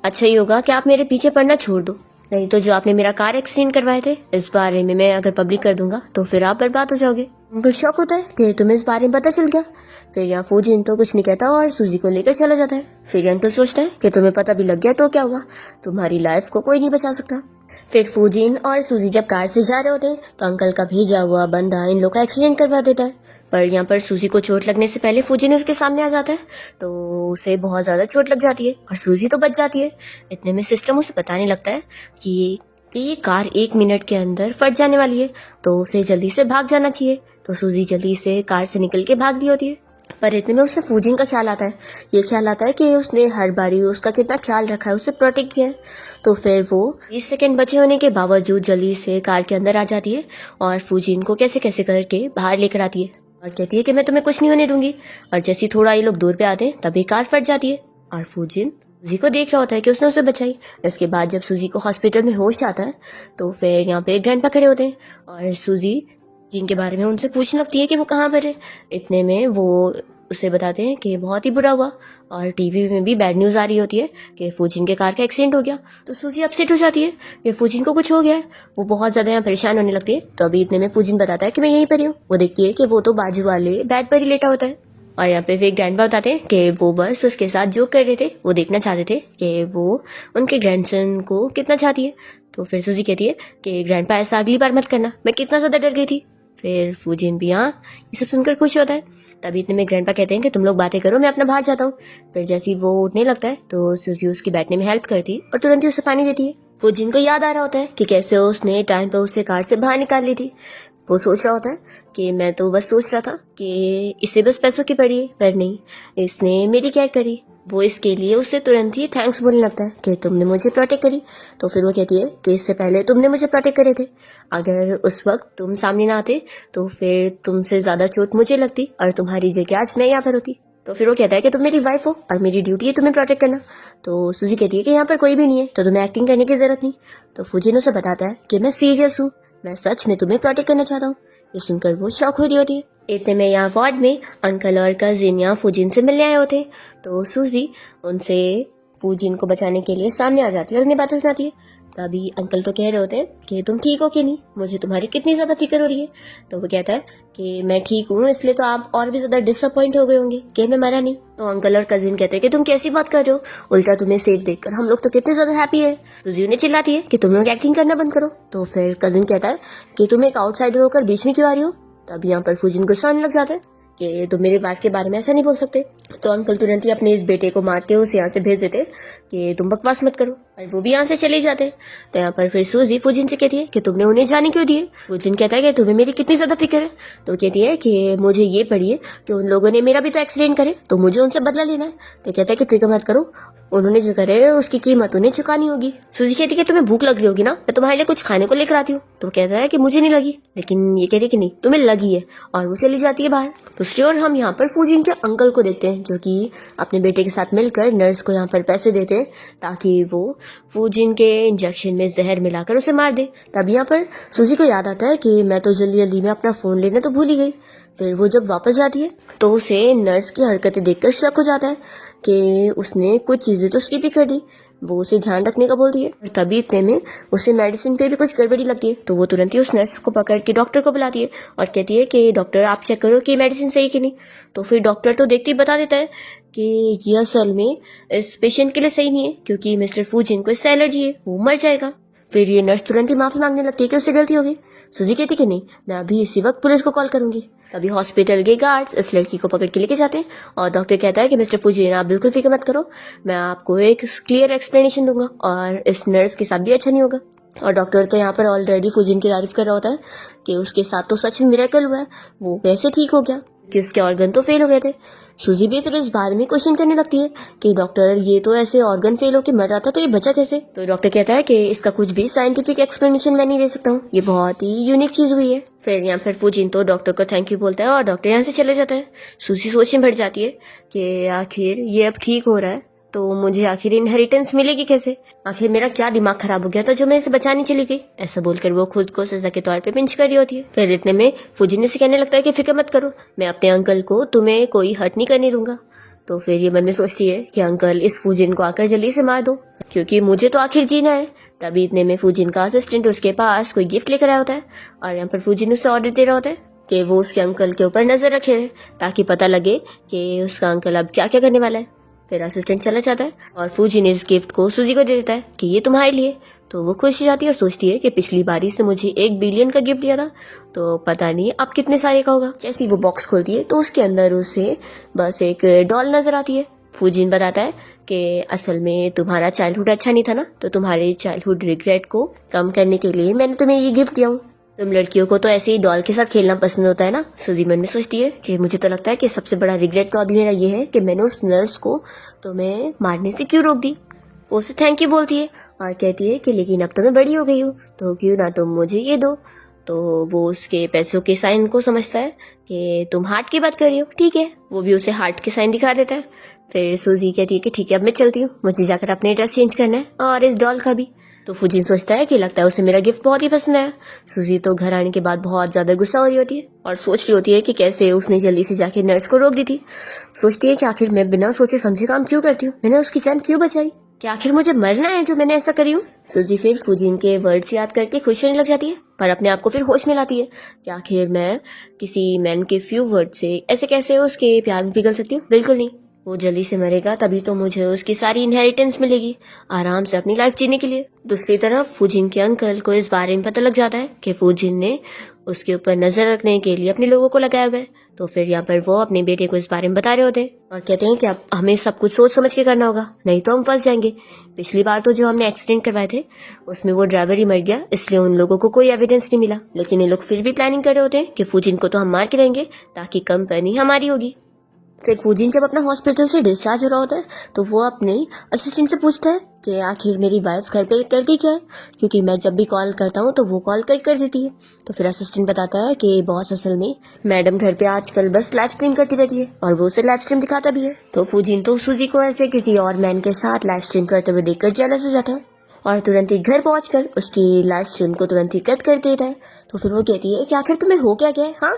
अच्छा ही होगा कि आप मेरे पीछे पड़ना छोड़ दो, नहीं तो जो आपने मेरा कार एक्सीडेंट करवाए थे इस बारे में मैं अगर पब्लिक कर दूंगा तो फिर आप बर्बाद हो जाओगे। अंकल शौक होता है कि तुम्हें इस बारे में पता चल गया। फिर यहाँ फूजिन तो कुछ नहीं कहता और सूजी को लेकर चला जाता है। फिर अंकल सोचता है कि तुम्हें पता भी लग गया तो क्या हुआ, तुम्हारी लाइफ को कोई नहीं बचा सकता। फिर फूजिन और सूजी जब कार से जा रहे होते हैं तो अंकल का भेजा हुआ बंदा इन लोग का एक्सीडेंट करवा देता है। पर यहाँ पर सूजी को चोट लगने से पहले फूजिन उसके सामने आ जाता है तो उसे बहुत ज्यादा चोट लग जाती है और सूजी तो बच जाती है। इतने में सिस्टम उसे बताने लगता है कि ये कार 1 मिनट के अंदर फट जाने वाली है, तो उसे जल्दी से भाग जाना चाहिए। तो सूजी जल्दी से कार से निकल के भाग दी होती है। पर इतने में उसे फूजिन का ख्याल आता है। ये ख्याल आता है कि उसने हर बारी उसका कितना ख्याल रखा है, उसे प्रोटेक्ट किया है। तो फिर वो 20 सेकंड बचे होने के बावजूद जल्दी से कार के अंदर आ जाती है और फूजिन को कैसे कैसे करके बाहर लेकर आती है और कहती है कि मैं तुम्हें कुछ नहीं होने दूंगी। और जैसे ही थोड़ा ये लोग दूर पे आते हैं तभी कार फट जाती है और फूजिन सूजी को देख रहा होता है कि उसने उसे बचाई। इसके बाद जब सूजी को हॉस्पिटल में होश आता है तो फिर यहाँ पे एक ग्रैंडपा खड़े होते हैं और सूजी जिनके बारे में उनसे पूछने लगती है कि वो कहाँ पर है। इतने में वो उसे बताते हैं कि बहुत ही बुरा हुआ और टीवी में भी बैड न्यूज आ रही होती है कि फूजिन के कार का एक्सीडेंट हो गया। तो सूजी अपसेट हो जाती है कि फूजिन को कुछ हो गया है। वो बहुत ज्यादा यहाँ परेशान होने लगती है। तो अभी इतने में फूजिन बताता है कि मैं यहीं पर हूँ। वो देखती है कि वो तो बाजू वाले बेड पर ही लेटा होता है और यहाँ पे वे ग्रैंडपा बताते हैं कि वो बस उसके साथ जोक कर रहे थे, वो देखना चाहते थे कि वो उनके ग्रैंडसन को कितना चाहती है। तो फिर सूजी कहती है कि ग्रैंडपा ऐसा अगली बार मत करना, मैं कितना ज्यादा डर गई थी। फिर फूजिन भी यहाँ ये सब सुनकर खुश होता है। तभी इतने में ग्रैंडपा कहते हैं कि तुम लोग बातें करो, मैं अपना बाहर जाता हूँ। फिर जैसे ही वो उठने लगता है तो सूजी उसकी बैठने में हेल्प करती और तुरंत ही उसे पानी देती है। फूजिन को याद आ रहा होता है कि कैसे उसने टाइम पर उसे कार से बाहर निकाल ली थी। वो सोच रहा होता है कि मैं तो बस सोच रहा था कि इसे बस पैसों की पड़ी है, पर नहीं, इसने मेरी केयर करी। वो इसके लिए उससे तुरंत ही थैंक्स बोलने लगता है कि तुमने मुझे प्रोटेक्ट करी। तो फिर वो कहती है कि इससे पहले तुमने मुझे प्रोटेक्ट करे थे, अगर उस वक्त तुम सामने ना आते तो फिर तुमसे ज्यादा चोट मुझे लगती और तुम्हारी जगह आज मैं यहाँ पर होती। तो फिर वो कहता है कि तुम मेरी वाइफ हो और मेरी ड्यूटी है तुम्हें प्रोटेक्ट करना। तो सूजी कहती है कि यहाँ पर कोई भी नहीं है तो तुम्हें एक्टिंग करने की जरूरत नहीं। तो फूजिन उसे बताता है कि मैं सीरियस हूँ, मैं सच में तुम्हें प्रोटेक्ट करना चाहता हूँ। ये सुनकर वो शॉक हो रही होती है। इतने में यहाँ वार्ड में अंकल और कजिन यहाँ फूजिन से मिलने आए होते हैं। तो सूजी उनसे फूजिन को बचाने के लिए सामने आ जाती है और उन्हें बातें सुनाती है। तभी अंकल तो कह रहे होते हैं कि तुम ठीक हो कि नहीं, मुझे तुम्हारी कितनी ज़्यादा फिक्र हो रही है। तो वो कहता है कि मैं ठीक हूँ, इसलिए तो आप और भी ज़्यादा डिसअपॉइंट हो गए होंगे कि मैं मरा नहीं। तो अंकल और कजिन कहते हैं कि तुम कैसी बात कर रहे हो, उल्टा तुम्हें सेफ देखकर हम लोग तो कितने ज़्यादा हैप्पी है। तो जी उन्हें चिल्लाती है कि तुम लोग एक्टिंग करना बंद करो। तो फिर कजिन कहता है कि तुम एक आउटसाइडर होकर बीच में क्यों आ रही हो। तब यहाँ पर फूजिन गुस्सा आने लग जाता है कि तुम मेरी वाइफ के बारे में ऐसा नहीं बोल सकते। तो अंकल तुरंत ही अपने इस बेटे को मार के उसे यहाँ से भेज देते कि तुम बकवास मत करो, और वो भी यहाँ से चले जाते। तो यहाँ पर फिर सूजी फूजिन से कहती है कि तुमने उन्हें जाने क्यों दिए। फूजिन कहता है कि तुम्हें मेरी कितनी ज्यादा फिक्र है। तो कहती है कि मुझे ये पड़ी है कि उन लोगों ने मेरा भी तो एक्सीडेंट करे, तो मुझे उनसे बदला लेना है। तो कहता है कि फिक्र मत करो, उन्होंने जो करे उसकी कीमत उन्हें चुकानी होगी। सूजी कहती है कि तुम्हें भूख लग रही होगी ना, मैं तुम्हारे लिए कुछ खाने को लेकर आती हूँ। तो कहता है कि मुझे नहीं लगी, लेकिन ये कहती है कि नहीं तुम्हें लगी है, और वो चली जाती है बाहर। दूसरी ओर हम यहाँ पर फूजिन के अंकल को देखते हैं, जो कि अपने बेटे के साथ मिलकर नर्स को यहाँ पर पैसे देते हैं ताकि वो फूजिन के इंजेक्शन में जहर मिलाकर उसे मार दे। तब यहाँ पर सूजी को याद आता है कि मैं तो जल्दी जल्दी में अपना फोन लेने तो भूल ही गई। फिर वो जब वापस जाती है तो उसे नर्स की हरकतें देखकर शक हो जाता है कि उसने कुछ चीजें तो स्लिप ही कर दी। वो उसे ध्यान रखने का बोलती है, और तभी इतने में उसे मेडिसिन पे भी कुछ गड़बड़ी लगती है। तो वो तुरंत ही उस नर्स को पकड़ के डॉक्टर को बुलाती है और कहती है कि डॉक्टर आप चेक करो कि मेडिसिन सही कि नहीं। तो फिर डॉक्टर तो देखते ही बता देता है कि ये असल में इस पेशेंट के लिए सही नहीं है, क्योंकि मिस्टर फूजिन को इससे एलर्जी है, वो मर जाएगा। फिर ये नर्स तुरंत ही माफी मांगने लगती है कि उससे गलती हो गई। सूजी कहती कि नहीं, मैं अभी इसी वक्त पुलिस को कॉल करूंगी। तभी हॉस्पिटल के गार्ड्स इस लड़की को पकड़ के लेके जाते हैं, और डॉक्टर कहता है कि मिस्टर फूजिन आप बिल्कुल फिक्र मत करो, मैं आपको एक क्लियर एक्सप्लेनेशन दूंगा, और इस नर्स के साथ भी अच्छा नहीं होगा। और डॉक्टर तो यहाँ पर ऑलरेडी फूजिन की तारीफ कर रहा होता है कि उसके साथ तो सच में मिरेकल हुआ है, वो कैसे ठीक हो गया, कि उसके ऑर्गन तो फेल हो गए थे। सूजी भी फिर इस बारे में क्वेश्चन करने लगती है कि डॉक्टर ये तो ऐसे ऑर्गन फेल होकर मर रहा था, तो ये बचा कैसे। तो डॉक्टर कहता है कि इसका कुछ भी साइंटिफिक एक्सप्लेनेशन मैं नहीं दे सकता हूँ, ये बहुत ही यूनिक चीज हुई है। फिर यहाँ पर फूजिन तो डॉक्टर को थैंक यू बोलता है और डॉक्टर यहाँ से चले जाता है। सूजी सोच में भर जाती है कि आखिर ये अब ठीक हो रहा है तो मुझे आखिर इनहेरिटेंस मिलेगी कैसे, आखिर मेरा क्या दिमाग खराब हो गया था जो मैं इसे बचाने चली गई। ऐसा बोलकर वो खुद को सजा के तौर पे पिंच कर रही होती है। फिर इतने में फूजिन से कहने लगता है कि फिक्र मत करो, मैं अपने अंकल को तुम्हें कोई हर्ट नहीं करने दूंगा। तो फिर ये मन में सोचती है कि अंकल इस फूजिन को आकर जल्दी से मार दो, क्योंकि मुझे तो आखिर जीना है। तभी इतने में फूजिन का असिस्टेंट उसके पास कोई गिफ्ट लेकर आया होता है, और यहाँ पर फूजिन उसे ऑर्डर दे रहा होता है कि वो उसके अंकल के ऊपर नजर रखे ताकि पता लगे कि उसका अंकल अब क्या क्या करने वाला है। फिर असिस्टेंट चला जाता है और फूजिन इस गिफ्ट को सूजी को दे देता है कि ये तुम्हारे लिए। तो वो खुश हो जाती है और सोचती है कि पिछली बारी से मुझे 1 बिलियन का गिफ्ट दिया था, तो पता नहीं अब कितने सारे का होगा। जैसे ही वो बॉक्स खोलती है तो उसके अंदर उसे बस एक डॉल नजर आती है। फूजिन बताता है कि असल में तुम्हारा चाइल्डहुड अच्छा नहीं था ना, तो तुम्हारे चाइल्डहुड रिग्रेट को कम करने के लिए मैंने तुम्हें ये गिफ्ट दिया हूँ। तुम लड़कियों को तो ऐसे ही डॉल के साथ खेलना पसंद होता है ना। सूजी मन में सोचती है कि मुझे तो लगता है कि सबसे बड़ा रिग्रेट तो अभी मेरा ये है कि मैंने उस नर्स को तुम्हें मारने से क्यों रोक दी। वो उसे थैंक यू बोलती है और कहती है कि लेकिन अब तो मैं बड़ी हो गई हूँ, तो क्यों ना तुम मुझे ये दो। तो वो उसके पैसों के साइन को समझता है कि तुम हार्ट की बात कर रही हो, ठीक है। वो भी उसे हार्ट के साइन दिखा देता है। फिर सूजी कहती है कि ठीक है अब मैं चलती हूँ, मुझे जाकर अपने ड्रेस चेंज करना है और इस डॉल का भी। तो फूजिन सोचता है कि लगता है उसे मेरा गिफ्ट बहुत ही पसंद आया। सूजी तो घर आने के बाद बहुत ज्यादा गुस्सा हो रही होती है और सोच रही होती है कि कैसे उसने जल्दी से जाके नर्स को रोक दी थी। सोचती है कि आखिर मैं बिना सोचे समझे काम क्यों करती हूँ, मैंने उसकी जान क्यों बचाई, कि आखिर मुझे मरना है जो मैंने ऐसा करी हूँ। सूजी फिर फूजिन के वर्ड्स याद करके खुश होने लग जाती है, पर अपने आप को फिर होश में लाती है कि आखिर मैं किसी मैन के फ्यू वर्ड से ऐसे कैसे उसके प्यार में पिघल सकती हूँ। बिल्कुल नहीं, वो जल्दी से मरेगा तभी तो मुझे उसकी सारी इनहेरिटेंस मिलेगी आराम से अपनी लाइफ जीने के लिए। दूसरी तरफ फूजिन के अंकल को इस बारे में पता लग जाता है कि फूजिन ने उसके ऊपर नजर रखने के लिए अपने लोगों को लगाया हुआ है। तो फिर यहाँ पर वो अपने बेटे को इस बारे में बता रहे होते हैं और कहते हैं कि अब हमें सब कुछ सोच समझ के करना होगा, नहीं तो हम फंस जाएंगे। पिछली बार तो जो हमने एक्सीडेंट करवाए थे उसमें वो ड्राइवर ही मर गया, इसलिए उन लोगों को कोई एविडेंस नहीं मिला, लेकिन ये लोग फिर भी प्लानिंग कर रहे होते हैं कि फूजिन को तो हम मार के रहेंगे ताकि कंपनी हमारी होगी। फिर फूजिन जब अपना हॉस्पिटल से डिस्चार्ज हो रहा होता है तो वो अपने असिस्टेंट से पूछता है कि आखिर मेरी वाइफ घर पे करती क्या है, क्योंकि मैं जब भी कॉल करता हूँ तो वो कॉल कट कर देती है। तो फिर असिस्टेंट बताता है कि बॉस असल में मैडम घर पे आजकल बस लाइव स्ट्रीम करती रहती है और वो उसे लाइव स्ट्रीम दिखाता भी है। तो फूजिन तो सूजी को ऐसे किसी और मैन के साथ लाइव स्ट्रीम करते हुए देखकर जेलस हो जाता है और तुरंत ही घर पहुंचकर उसकी लाइव स्ट्रीम को तुरंत ही कट कर देता है। तो फिर वो कहती है कि आखिर तुम्हें हो क्या गया, हाँ।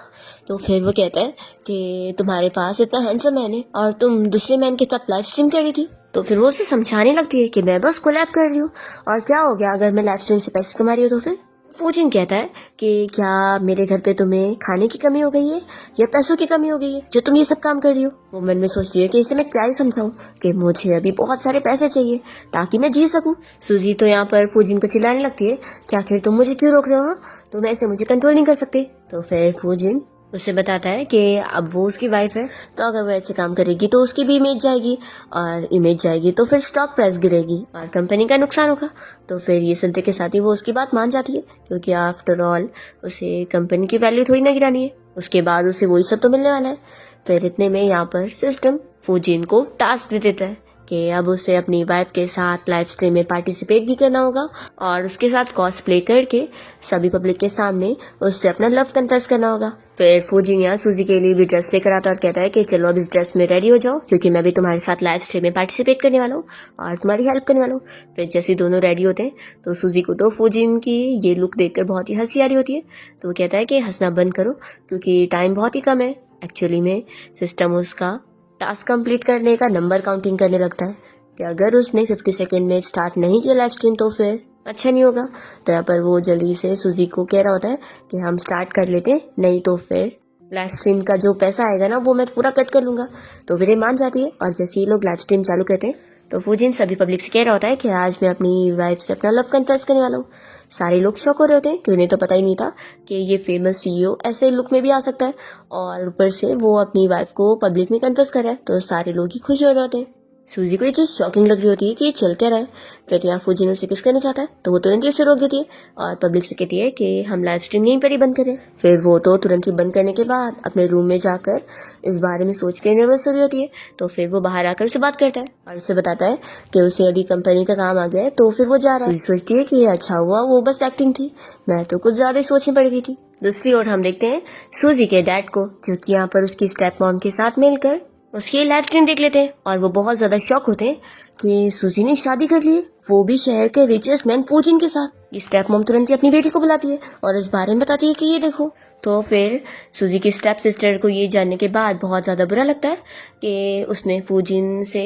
तो फिर वो कहता है कि तुम्हारे पास इतना हैंडसम मैन है और तुम दूसरे मैन के साथ लाइव स्ट्रीम कर रही थी। तो फिर वो उसे समझाने लगती है कि मैं बस कोलैब कर रही हूँ और क्या हो गया अगर मैं लाइव स्ट्रीम से पैसे कमा रही हूँ तो फिर। फूजिन कहता है कि क्या मेरे घर पे तुम्हें खाने की कमी हो गई है या पैसों की कमी हो गई है जो तुम ये सब काम कर रही हो। वो मन में सोचती है कि इसे मैं क्या ही समझाऊं कि मुझे अभी बहुत सारे पैसे चाहिए ताकि मैं जी सकूं। सूजी तो यहाँ पर फूजिन को चिल्लाने लगती है कि आखिर तुम मुझे क्यों रोक रहे हो, हाँ तुम ऐसे मुझे कंट्रोल नहीं कर सकते। तो फिर फूजिन उसे बताता है कि अब वो उसकी वाइफ है तो अगर वो ऐसे काम करेगी तो उसकी भी इमेज जाएगी और इमेज जाएगी तो फिर स्टॉक प्राइस गिरेगी और कंपनी का नुकसान होगा। तो फिर ये सुनते के साथ ही वो उसकी बात मान जाती है क्योंकि आफ्टर ऑल उसे कंपनी की वैल्यू थोड़ी ना गिरानी है, उसके बाद उसे वही सब तो मिलने वाला है। फिर इतने में यहाँ पर सिस्टम फूजिन को टास्क दे देता है कि अब उसे अपनी वाइफ के साथ लाइव स्ट्रीम में पार्टिसिपेट भी करना होगा और उसके साथ कॉस्प्ले करके सभी पब्लिक के सामने उससे अपना लव कन्फेस करना होगा। फिर फूजिन यहाँ सूजी के लिए भी ड्रेस लेकर आता है और कहता है कि चलो अब इस ड्रेस में रेडी हो जाओ क्योंकि मैं भी तुम्हारे साथ लाइव स्ट्रीम में पार्टिसिपेट करने वाला हूँ और तुम्हारी हेल्प करने वाला हूँ। फिर जैसे दोनों रेडी होते हैं तो सूजी को तो फूजिन की ये लुक देखकर बहुत ही हंसी आ रही होती है। तो वो कहता है कि हंसना बंद करो क्योंकि टाइम बहुत ही कम है। एक्चुअली में सिस्टम उसका टास्क कंप्लीट करने का नंबर काउंटिंग करने लगता है कि अगर उसने 50 सेकेंड में स्टार्ट नहीं किया लाइव स्ट्रीम तो फिर अच्छा नहीं होगा। तो यहाँ पर वो जल्दी से सूजी को कह रहा होता है कि हम स्टार्ट कर लेते हैं नहीं तो फिर लाइव स्ट्रीम का जो पैसा आएगा ना वो मैं पूरा कट कर लूंगा। तो फिर ये मान जाती है और जैसे ही लोग लाइव स्ट्रीम चालू करते हैं तो फूजिन सभी पब्लिक से कह रहा होता है कि आज मैं अपनी वाइफ से अपना लव कन्फेस करने वाला हूँ। सारे लोग शॉक हो रहे होते हैं कि उन्हें तो पता ही नहीं था कि ये फेमस सीईओ ऐसे लुक में भी आ सकता है और ऊपर से वो अपनी वाइफ को पब्लिक में कन्फेस कर रहा है। तो सारे लोग ही खुश हो रहे होते हैं। सूजी को ये चीज़ शॉकिंग लग रही होती है कि ये चल क्या रहा है। फिर यहाँ फूजिन उसे किस करना चाहता है तो वो तुरंत ही उसे रोक देती है और पब्लिक से कहती है कि हम लाइव स्ट्रीम यहीं पर ही बंद करें। फिर वो तो तुरंत ही बंद करने के बाद अपने रूम में जाकर इस बारे में सोच के नर्वस हो रही होती है। तो फिर वो बाहर आकर उसे बात करता है और उसे बताता है कि उसे अभी कंपनी का काम आ गया है तो फिर वो जा रहा है। सोचती है कि अच्छा हुआ वो बस एक्टिंग थी, मैं तो कुछ ज्यादा ही सोचने पड़ गई थी। दूसरी ओर हम देखते हैं सूजी के डैड को जो कि यहाँ पर उसकी स्टेप मॉम के साथ मिलकर उसकी लाइव स्ट्रीम देख लेते हैं और वो बहुत ज्यादा शॉक होते हैं कि सूजी ने शादी कर ली है, वो भी शहर के रिचेस्ट मैन फूजिन के साथ। ये स्टेप मॉम तुरंत ही अपनी बेटी को बुलाती है और इस बारे में बताती है कि ये देखो। तो फिर सूजी की स्टेप सिस्टर को ये जानने के बाद बहुत ज्यादा बुरा लगता है कि उसने फूजिन से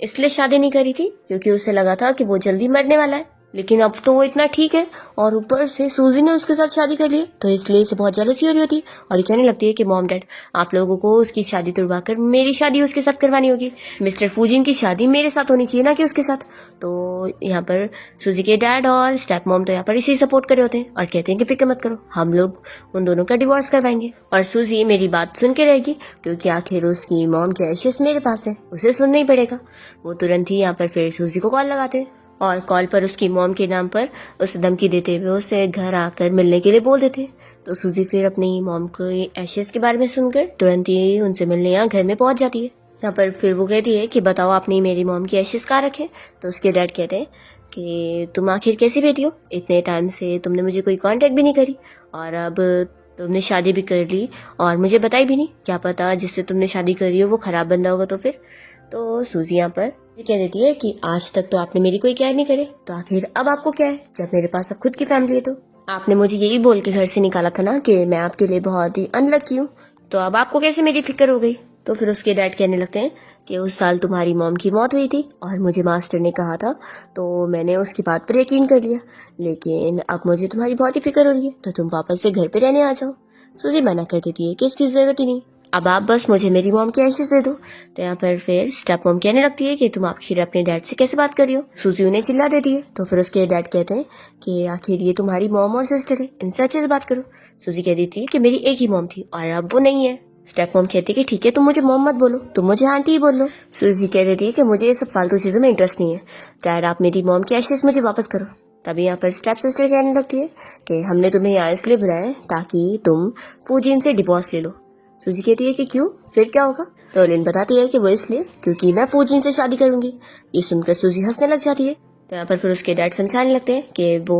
इसलिए शादी नहीं करी थी क्योंकि उसे लगा था कि वो जल्दी मरने वाला है, लेकिन अब तो वो इतना ठीक है और ऊपर से सूजी ने उसके साथ शादी कर ली तो इसलिए इसे बहुत जेलसी हो रही होती है और ये कहने लगती है कि मॉम डैड आप लोगों को उसकी शादी तुड़वा कर मेरी शादी उसके साथ करवानी होगी, मिस्टर फूजिन की शादी मेरे साथ होनी चाहिए ना कि उसके साथ। तो यहाँ पर सूजी के डैड और स्टेप मॉम तो यहाँ पर इसे सपोर्ट कर रहे होते हैं और कहते हैं कि फिक्र मत करो हम लोग उन दोनों का डिवोर्स करवाएंगे और सूजी मेरी बात सुन के रहेगी क्योंकि आखिर उसकी मॉम के एशेस मेरे पास है, उसे सुनना ही पड़ेगा। वो तुरंत ही यहाँ पर फिर सूजी को कॉल लगाते हैं और कॉल पर उसकी मॉम के नाम पर उसे धमकी देते हुए उसे घर आकर मिलने के लिए बोल देते। तो सूजी फिर अपनी मॉम को एशेस के बारे में सुनकर तुरंत ही उनसे मिलने यहाँ घर में पहुंच जाती है। यहाँ पर फिर वो कहती है कि बताओ आपने मेरी मॉम की एशेस कहाँ रखे। तो उसके डैड कहते हैं कि तुम आखिर कैसी बेटी हो, इतने टाइम से तुमने मुझे कोई कांटेक्ट भी नहीं करी और अब तुमने शादी भी कर ली और मुझे बताई भी नहीं, क्या पता जिससे तुमने शादी करी हो वो खराब बंदा होगा। तो फिर तो सूजी यहाँ पर ये कह देती है कि आज तक तो आपने मेरी कोई केयर नहीं करे तो आखिर अब आपको क्या है जब मेरे पास अब खुद की फैमिली है। तो आपने मुझे यही बोल के घर से निकाला था ना कि मैं आपके लिए बहुत ही अनलकी हूँ, तो अब आपको कैसे मेरी फिक्र हो गई। तो फिर उसके डैड कहने लगते हैं कि उस साल तुम्हारी मॉम की मौत हुई थी और मुझे मास्टर ने कहा था तो मैंने उसकी बात पर यकीन कर लिया, लेकिन अब मुझे तुम्हारी बहुत ही फिक्र हो रही है तो तुम वापस से घर पे रहने आ जाओ। सूजी मना कर देती है कि इसकी जरूरत ही नहीं, अब आप बस मुझे मेरी मॉम की एशेस दे दो। तो यहाँ पर फिर स्टेप मॉम कहने लगती है कि तुम आखिर अपने डैड से कैसे बात कर रही हो। सूजी उन्हें चिल्ला देती है तो फिर उसके डैड कहते हैं कि आखिर ये तुम्हारी मॉम और सिस्टर है, इनसे अच्छे से बात करो। सूजी कह देती है कि मेरी एक ही मॉम थी और अब वो नहीं है। स्टेप मॉम कहती है कि ठीक है तुम मुझे मॉम मत बोलो, तुम मुझे आंटी ही बोल लो। सूजी कह देती है कि मुझे ये सब फालतू चीजों में इंटरेस्ट नहीं है, डैड आप मेरी मॉम की एशेस मुझे वापस करो। तभी यहाँ पर स्टेप सिस्टर कहने लगती है कि हमने तुम्हें यहाँ इसलिए बुलाया है ताकि तुम फूजिन से डिवोर्स ले लो। सूजी कहती है कि क्यों, फिर क्या होगा। तो लिन बताती है कि वो इसलिए क्योंकि मैं फूजिन से शादी करूंगी। ये सुनकर सूजी हंसने लग जाती है। तो यहाँ पर फिर उसके डैड समझाने लगते हैं कि वो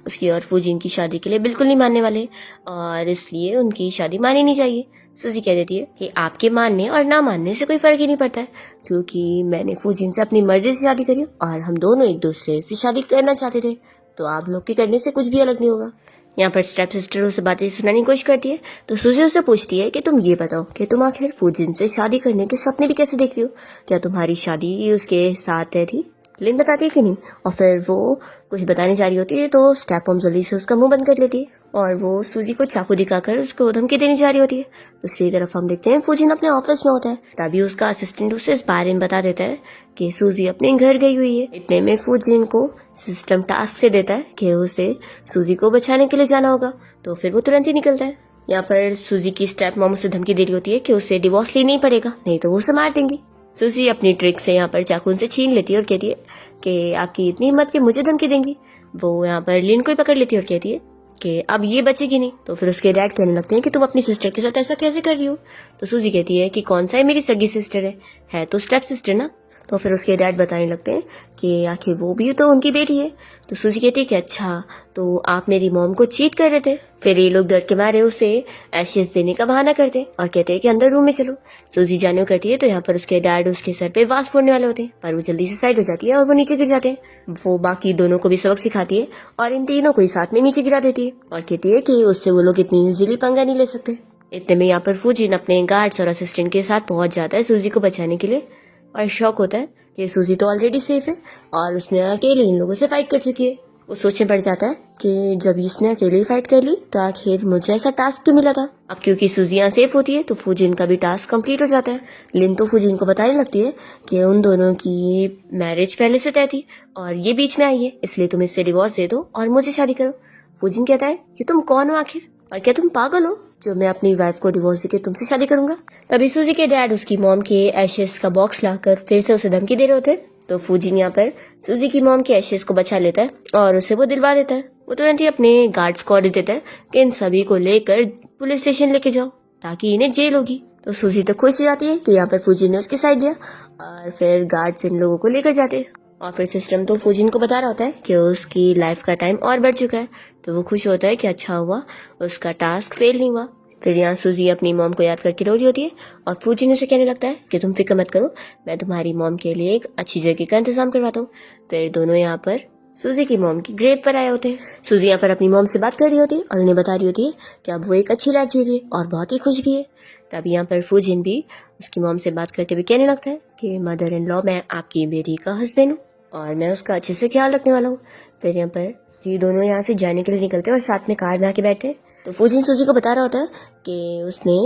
उसकी और फूजिन की शादी के लिए बिल्कुल नहीं मानने वाले और इसलिए उनकी शादी मानी नहीं चाहिए। सूजी कह देती है कि आपके मानने और ना मानने से कोई फर्क ही नहीं पड़ता है क्योंकि मैंने फूजिन से अपनी मर्जी से शादी करी और हम दोनों एक दूसरे से शादी करना चाहते थे, तो आप लोग के करने से कुछ भी अलग नहीं होगा। यहाँ पर स्टेप सिस्टर उसे बातें सुनाने की कोशिश करती है तो सूजी उससे पूछती है कि तुम ये बताओ कि तुम आखिर फूजिन से शादी करने के सपने भी कैसे देख रही हो, क्या तुम्हारी शादी उसके साथ तय थी। लिन बताती है कि नहीं, और फिर वो कुछ बताने जा रही होती है तो स्टेप मॉम जल्दी से उसका मुंह बंद कर लेती है और वो सूजी को चाकू दिखाकर उसको धमकी देने जा रही होती है। दूसरी तरफ हम देखते हैं फूजिन अपने ऑफिस में होता है, तभी उसका असिस्टेंट उसे इस बारे में बता देता है कि सूजी अपने घर गई हुई है। इतने में फूजिन को सिस्टम टास्क से देता है कि उसे सूजी को बचाने के लिए जाना होगा, तो फिर वो तुरंत ही निकलता है। यहाँ पर सूजी की स्टेप मॉम उसे धमकी दे रही होती है कि उसे डिवोर्स लेना ही पड़ेगा, नहीं तो वो उसे मार देंगी। सूजी अपनी ट्रिक से यहाँ पर चाकू से छीन लेती है और कहती है कि आपकी इतनी हिम्मत कि मुझे धमकी देंगी। वो यहाँ पर लिन को ही पकड़ लेती है और कहती है कि अब ये बचेगी नहीं। तो फिर उसके डैड कहने लगते हैं कि तुम अपनी सिस्टर के साथ ऐसा कैसे कर रही हो। तो सूजी कहती है कि कौन सा है मेरी सगी सिस्टर है तो स्टेप सिस्टर ना। तो फिर उसके डैड बताने लगते हैं कि आखिर वो भी तो उनकी बेटी है। तो सूजी कहती है कि अच्छा, तो आप मेरी मॉम को चीट कर रहे थे। फिर ये लोग डर के मारे उसे एशेस देने का बहाना करते हैं और कहते हैं कि अंदर रूम में चलो। सूजी जाने को करती है तो यहाँ पर उसके डैड उसके सर पे वास फोड़ने वाले होते हैं, पर वो जल्दी से साइड हो जाती है और वो नीचे गिर जाते हैं। वो बाकी दोनों को भी सबक सिखाती है और इन तीनों को ही साथ में नीचे गिरा देती है और कहती है कि उससे वो लोग इतनी इजीली पंगा नहीं ले सकते। इतने में यहाँ पर फूजिन अपने गार्ड्स और असिस्टेंट के साथ पहुंच जाता है सूजी को बचाने के लिए और शौक होता है कि सूजी तो ऑलरेडी सेफ है और उसने अकेले इन लोगों से फाइट कर चुकी है। वो सोचने पड़ जाता है कि जब इसने अकेले फाइट कर ली तो आखिर मुझे ऐसा टास्क क्यों मिला था। अब क्योंकि सूजी यहाँ सेफ होती है तो फूजिन का भी टास्क कंप्लीट हो जाता है। लिन तो फूजिन को बताने लगती है कि उन दोनों की मैरिज पहले से तय थी और ये बीच में आई है, इसलिए तुम इससे डिवोर्स दे दो और मुझे शादी करो। फूजिन कहता है कि तुम कौन हो आखिर, और क्या तुम पागल हो जो मैं अपनी वाइफ को डिवोर्स देके तुमसे शादी करूंगा। तभी सूजी के डैड उसकी मॉम के एशेस का बॉक्स लाकर फिर से उसे धमकी दे रहे होते। तो फूजिन यहाँ पर सूजी की मॉम के एशेस को बचा लेता है और उसे वो दिलवा देता है। वो तुरंत ही अपने गार्ड्स को ऑर्डर देता है कि इन सभी को लेकर पुलिस स्टेशन लेके जाओ ताकि इन्हें जेल होगी। तो सूजी तो खुश हो जाती है कि यहाँ पर फूजिन ने उसकी साइड दिया और फिर गार्ड्स इन लोगों को लेकर जाते हैं। और फिर सिस्टम तो फूजिन को बता रहा होता है कि उसकी लाइफ का टाइम और बढ़ चुका है, तो वो खुश होता है कि अच्छा हुआ उसका टास्क फेल नहीं हुआ। फिर यहाँ सूजी अपनी मॉम को याद करके रो रही होती है और फूजिन उसे कहने लगता है कि तुम फिक्र मत करो, मैं तुम्हारी मॉम के लिए एक अच्छी जगह का इंतजाम करवाता हूँ। फिर दोनों यहाँ पर सूजी की मॉम की ग्रेव पर आए होते हैं। सूजी यहाँ पर अपनी मॉम से बात कर रही होती है और उन्हें बता रही होती है कि अब वो एक अच्छी लाइफ जी रही है और बहुत ही खुश भी है। तभी यहाँ पर फूजिन भी उसकी मॉम से बात करते हुए कहने लगता है कि मदर इन लॉ, मैं आपकी बेटी का हस्बैंड हूँ और मैं उसका अच्छे से ख्याल रखने वाला हूँ। फिर यहाँ पर ये दोनों यहाँ से जाने के लिए निकलते हैं और साथ में कार में आके बैठते हैं। तो फूजिन सूजी को बता रहा होता है कि उसने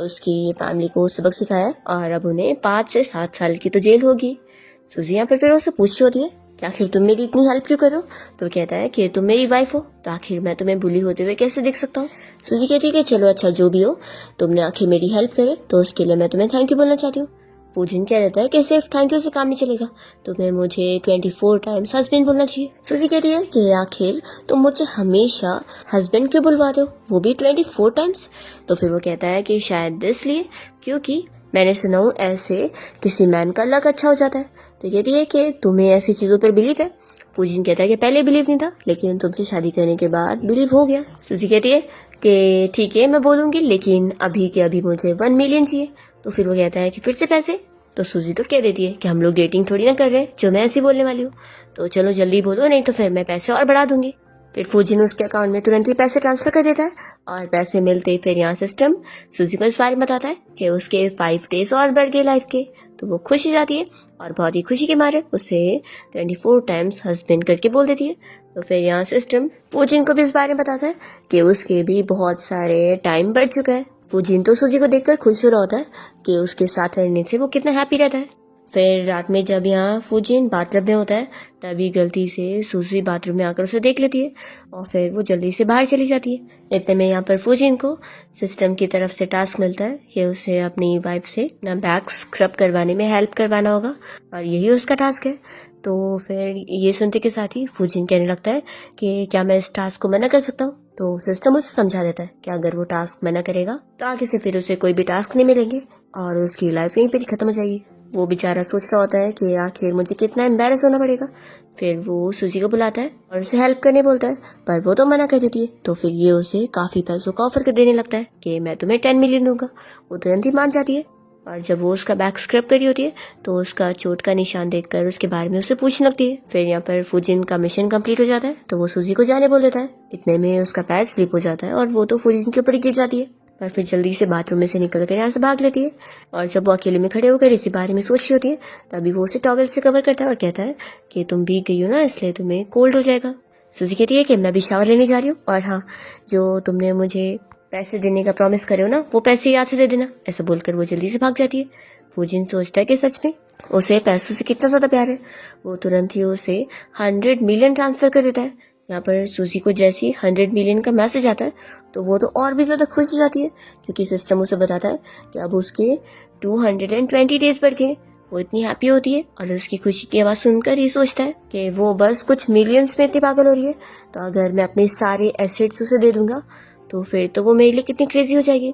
उसकी फैमिली को सबक सिखाया है और अब उन्हें 5 से 7 साल की तो जेल होगी। सूजी यहाँ पर फिर उससे पूछती होती है कि आखिर तुम मेरी इतनी हेल्प क्यों करो। तो कहता है कि तुम मेरी वाइफ हो तो आखिर मैं तुम्हें बुली होते हुए कैसे देख सकता हूँ। सूजी कहती है कि चलो अच्छा जो भी हो, तुमने आखिर मेरी हेल्प करे तो उसके लिए मैं तुम्हें थैंक यू बोलना चाहती हूँ। फूजिन कह देता है कि सिर्फ थैंक यू से काम नहीं चलेगा, तुम्हें मुझे 24 टाइम्स हस्बैंड बोलना चाहिए। सूजी कहती है कि आखिर तुम मुझे हमेशा हस्बैंड क्यों बुलवाते हो, वो भी 24 टाइम्स। तो फिर वो कहता है कि शायद इसलिए क्योंकि मैंने सुना हूँ ऐसे किसी मैन का लक अच्छा हो जाता है। तो कहती है कि तुम्हें ऐसी चीजों पर बिलीव है। फूजिन कहता है कि पहले बिलीव नहीं था लेकिन तुमसे शादी करने के बाद बिलीव हो गया। सूजी कहती है कि ठीक है मैं बोलूंगी, लेकिन अभी के अभी मुझे 1 मिलियन चाहिए। तो फिर वो कहता है कि फिर से पैसे। तो सूजी तो कह देती है कि हम लोग डेटिंग थोड़ी ना कर रहे हैं जो मैं ऐसी बोलने वाली हूँ, तो चलो जल्दी बोलो नहीं तो फिर मैं पैसे और बढ़ा दूंगी। फिर फूजिन उसके अकाउंट में तुरंत ही पैसे ट्रांसफर कर देता है और पैसे मिलते ही फिर यहाँ सिस्टम सूजी को इस बारे में बताता है कि उसके 5 डेज और बढ़ गए लाइफ के। तो वो खुश हो जाती है और बहुत ही खुशी के मारे उसे 24 टाइम्स हस्बैंड करके बोल देती है। तो फिर यहाँ सिस्टम फूजिन को भी इस बारे में बताता है कि उसके भी बहुत सारे टाइम बढ़ चुका है। फूजिन तो सूजी को देखकर खुश हो रहा होता है कि उसके साथ रहने से वो कितना हैप्पी रहता है। फिर रात में जब यहाँ फूजिन बाथटब में होता है तभी गलती से सूजी बाथरूम में आकर उसे देख लेती है और फिर वो जल्दी से बाहर चली जाती है। इतने में यहाँ पर फूजिन को सिस्टम की तरफ से टास्क मिलता है कि उसे अपनी वाइफ से ना बैग स्क्रब करवाने में हेल्प करवाना होगा और यही उसका टास्क है। तो फिर ये सुनते के साथ ही फूजिन कहने लगता है कि क्या मैं इस टास्क को मना कर सकता हूँ। तो सिस्टम उसे समझा देता है कि अगर वो टास्क मना करेगा तो आगे से फिर उसे कोई भी टास्क नहीं मिलेंगे और उसकी लाइफ यहीं पर खत्म हो जाएगी। वो बेचारा सोच रहा होता है कि आखिर मुझे कितना एम्बैरस होना पड़ेगा। फिर वो सूजी को बुलाता है और उसे हेल्प करने बोलता है, पर वो तो मना कर देती है। तो फिर ये उसे काफी पैसों का ऑफर कर देने लगता है कि मैं तुम्हें 10 मिलियन दूंगा। वो तुरंत ही मान जाती है और जब वो उसका बैग स्क्रब करी होती है तो उसका चोट का निशान देखकर उसके बारे में उससे पूछने लगती है। फिर यहाँ पर फुजिन का मिशन कंप्लीट हो जाता है तो वो सूजी को जाने बोल देता है। इतने में उसका पैर स्लिप हो जाता है और वो तो फुजिन के ऊपर ही गिर जाती है। पर फिर जल्दी से बाथरूम में से निकल कर यहाँ से भाग लेती है। और जब वो अकेले में खड़े होकर इसी बारे में सोच रही होती है तभी वो उसे टॉवेल से कवर करता है और कहता है कि तुम भीग गई हो ना, इसलिए तुम्हें कोल्ड हो जाएगा। सूजी कहती है कि मैं भी शावर लेने जा रही हूँ, और हाँ, जो तुमने मुझे पैसे देने का प्रॉमिस करे हो ना, वो पैसे याद से दे देना। ऐसा बोलकर वो जल्दी से भाग जाती है। फुजिन सोचता है कि सच में उसे पैसों से कितना ज्यादा प्यार है। वो तुरंत ही उसे 100 मिलियन ट्रांसफर कर देता है। यहाँ पर सूजी को जैसे ही 100 मिलियन का मैसेज आता है तो वो तो और भी ज्यादा खुश हो जाती है, क्योंकि सिस्टम उसे बताता है कि अब उसके 220 डेज बढ़ गए। वो इतनी हैप्पी होती है और उसकी खुशी की आवाज सुनकर ही सोचता है कि वो बस कुछ मिलियंस में इतनी पागल हो रही है, तो अगर मैं अपने सारे एसेट्स उसे दे दूंगा तो फिर तो वो मेरे लिए कितनी क्रेजी हो जाएगी।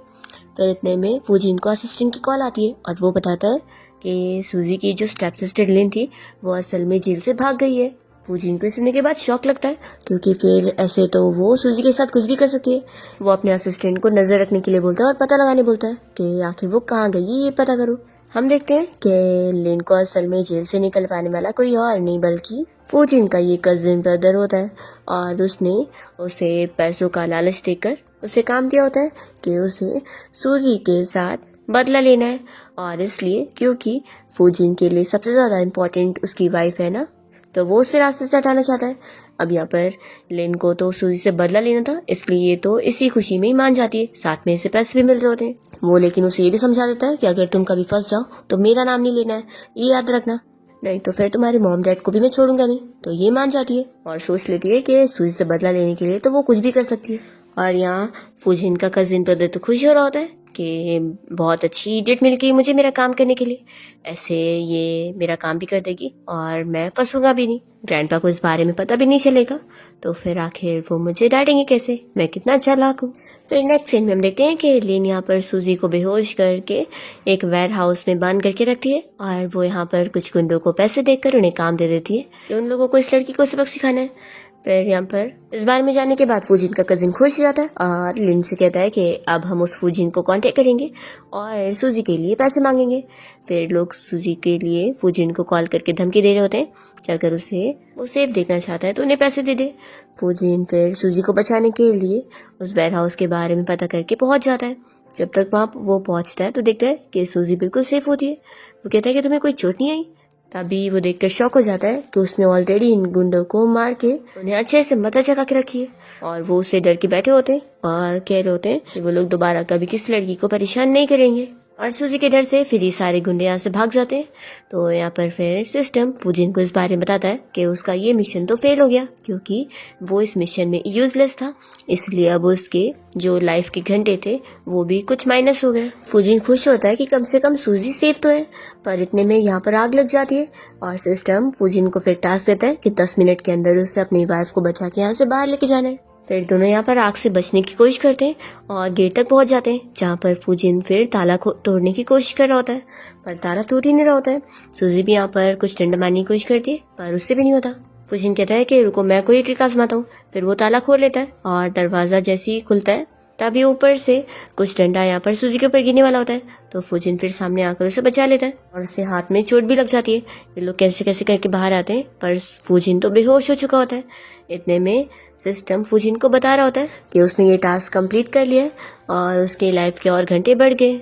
फिर इतने में फुजिन को असिस्टेंट की कॉल आती है और वो बताता है कि सूजी की जो स्टेप सिस्टर लिन थी वो असल में जेल से भाग गई है। फुजिन को सुनने के बाद शौक लगता है, क्योंकि फिर ऐसे तो वो सूजी के साथ कुछ भी कर सकती है। वो अपने असिस्टेंट को नजर रखने के लिए बोलता है और पता लगाने बोलता है कि आखिर वो कहाँ गई ये पता करो। हम देखते हैं कि लिन को असल में जेल से निकलवाने वाला कोई और नहीं बल्कि फुजिन का ये कजिन ब्रदर होता है, और उसने उसे पैसों का लालच देकर उसे काम दिया होता है कि उसे सूजी के साथ बदला लेना है। और इसलिए क्योंकि फुजिन के लिए सबसे ज्यादा इम्पोर्टेंट उसकी वाइफ है ना, तो वो उसे रास्ते से हटाना चाहता है। अब यहाँ पर लिन को तो सूजी से बदला लेना था, इसलिए ये तो इसी खुशी में ही मान जाती है। साथ में इसे पैसे भी मिल रहे होते हैं। वो लेकिन उसे ये भी समझा देता है कि अगर तुम कभी फंस जाओ तो मेरा नाम नहीं लेना है, ये याद रखना, नहीं तो फिर तुम्हारे मॉम डैड को भी मैं छोड़ूंगा नहीं। तो ये मान जाती है और सोच लेती है कि सूजी से बदला लेने के लिए तो वो कुछ भी कर सकती है। और यहाँ फुजिन का कजिन ब्रदर तो खुश हो रहा होता है कि बहुत अच्छी डेट मिल गई मुझे मेरा काम करने के लिए, ऐसे ये मेरा काम भी कर देगी और मैं फंसूंगा भी नहीं, ग्रैंडपा को इस बारे में पता भी नहीं चलेगा, तो फिर आखिर वो मुझे डांटेंगे कैसे, मैं कितना चालाक हूँ। फिर नेक्स्ट सीन में हम देखते हैं कि लिन यहाँ पर सूजी को बेहोश करके एक वेयर हाउस में बंद करके रखती है और वो यहाँ पर कुछ गुंडों को पैसे देकर उन्हें काम दे देती है कि उन लोगों को इस लड़की को सबक सिखाना है। फिर यहाँ पर इस बारे में जाने के बाद फुजिन का कजिन खुश हो जाता है और लिन से कहता है कि अब हम उस फुजिन को कांटेक्ट करेंगे और सूजी के लिए पैसे मांगेंगे। फिर लोग सूजी के लिए फुजिन को कॉल करके धमकी दे रहे होते हैं कि अगर उसे वो सेफ देखना चाहता है तो उन्हें पैसे दे दे। फुजिन फिर सूजी को बचाने के लिए उस वेयर हाउस के बारे में पता करके पहुंच जाता है। जब तक वहाँ वो पहुंचता है तो देखता है कि सूजी बिल्कुल सेफ होती है। वो कहता है कि तुम्हें कोई चोट नहीं आई। तभी वो देखकर शॉक हो जाता है कि उसने ऑलरेडी इन गुंडों को मार के उन्हें अच्छे से मदद जगा के रखी है, और वो उससे डर के बैठे होते हैं और कह रहे होते हैं कि वो लोग दोबारा कभी किसी लड़की को परेशान नहीं करेंगे। और सूजी के डर से फिर ये सारे गुंडे यहाँ से भाग जाते हैं। तो यहाँ पर फिर सिस्टम फुजिन को इस बारे में बताता है कि उसका ये मिशन तो फेल हो गया क्योंकि वो इस मिशन में यूजलेस था, इसलिए अब उसके जो लाइफ के घंटे थे वो भी कुछ माइनस हो गए। फुजिन खुश होता है कि कम से कम सूजी सेफ तो है, पर इतने में यहाँ पर आग लग जाती है और सिस्टम फुजिन को फिर टास्क देता है कि 10 मिनट के अंदर उसे अपनी वाइफ को बचा के यहाँ से बाहर लेके जाना है। फिर दोनों यहाँ पर आग से बचने की कोशिश करते हैं और गेट तक पहुंच जाते हैं, जहाँ पर फुजिन फिर ताला तोड़ने की कोशिश कर रहा होता है, पर ताला टूट ही नहीं रहा होता है। सूजी भी यहाँ पर कुछ डंडा मारने की कोशिश करती है पर उससे भी नहीं होता। फुजिन कहता है कि रुको मैं कोई ट्रिक आजमाता हूँ। फिर वो ताला खोल लेता है और दरवाजा जैसे ही खुलता है तभी ऊपर से कुछ डंडा यहाँ पर सूजी के ऊपर गिरने वाला होता है, तो फुजिन फिर सामने आकर उसे बचा लेता है और उससे हाथ में चोट भी लग जाती है। ये लोग कैसे कैसे करके बाहर आते हैं पर फुजिन तो बेहोश हो चुका होता है। इतने में सिस्टम फुजिन को बता रहा होता है कि उसने ये टास्क कंप्लीट कर लिया है और उसके लाइफ के और घंटे बढ़ गए।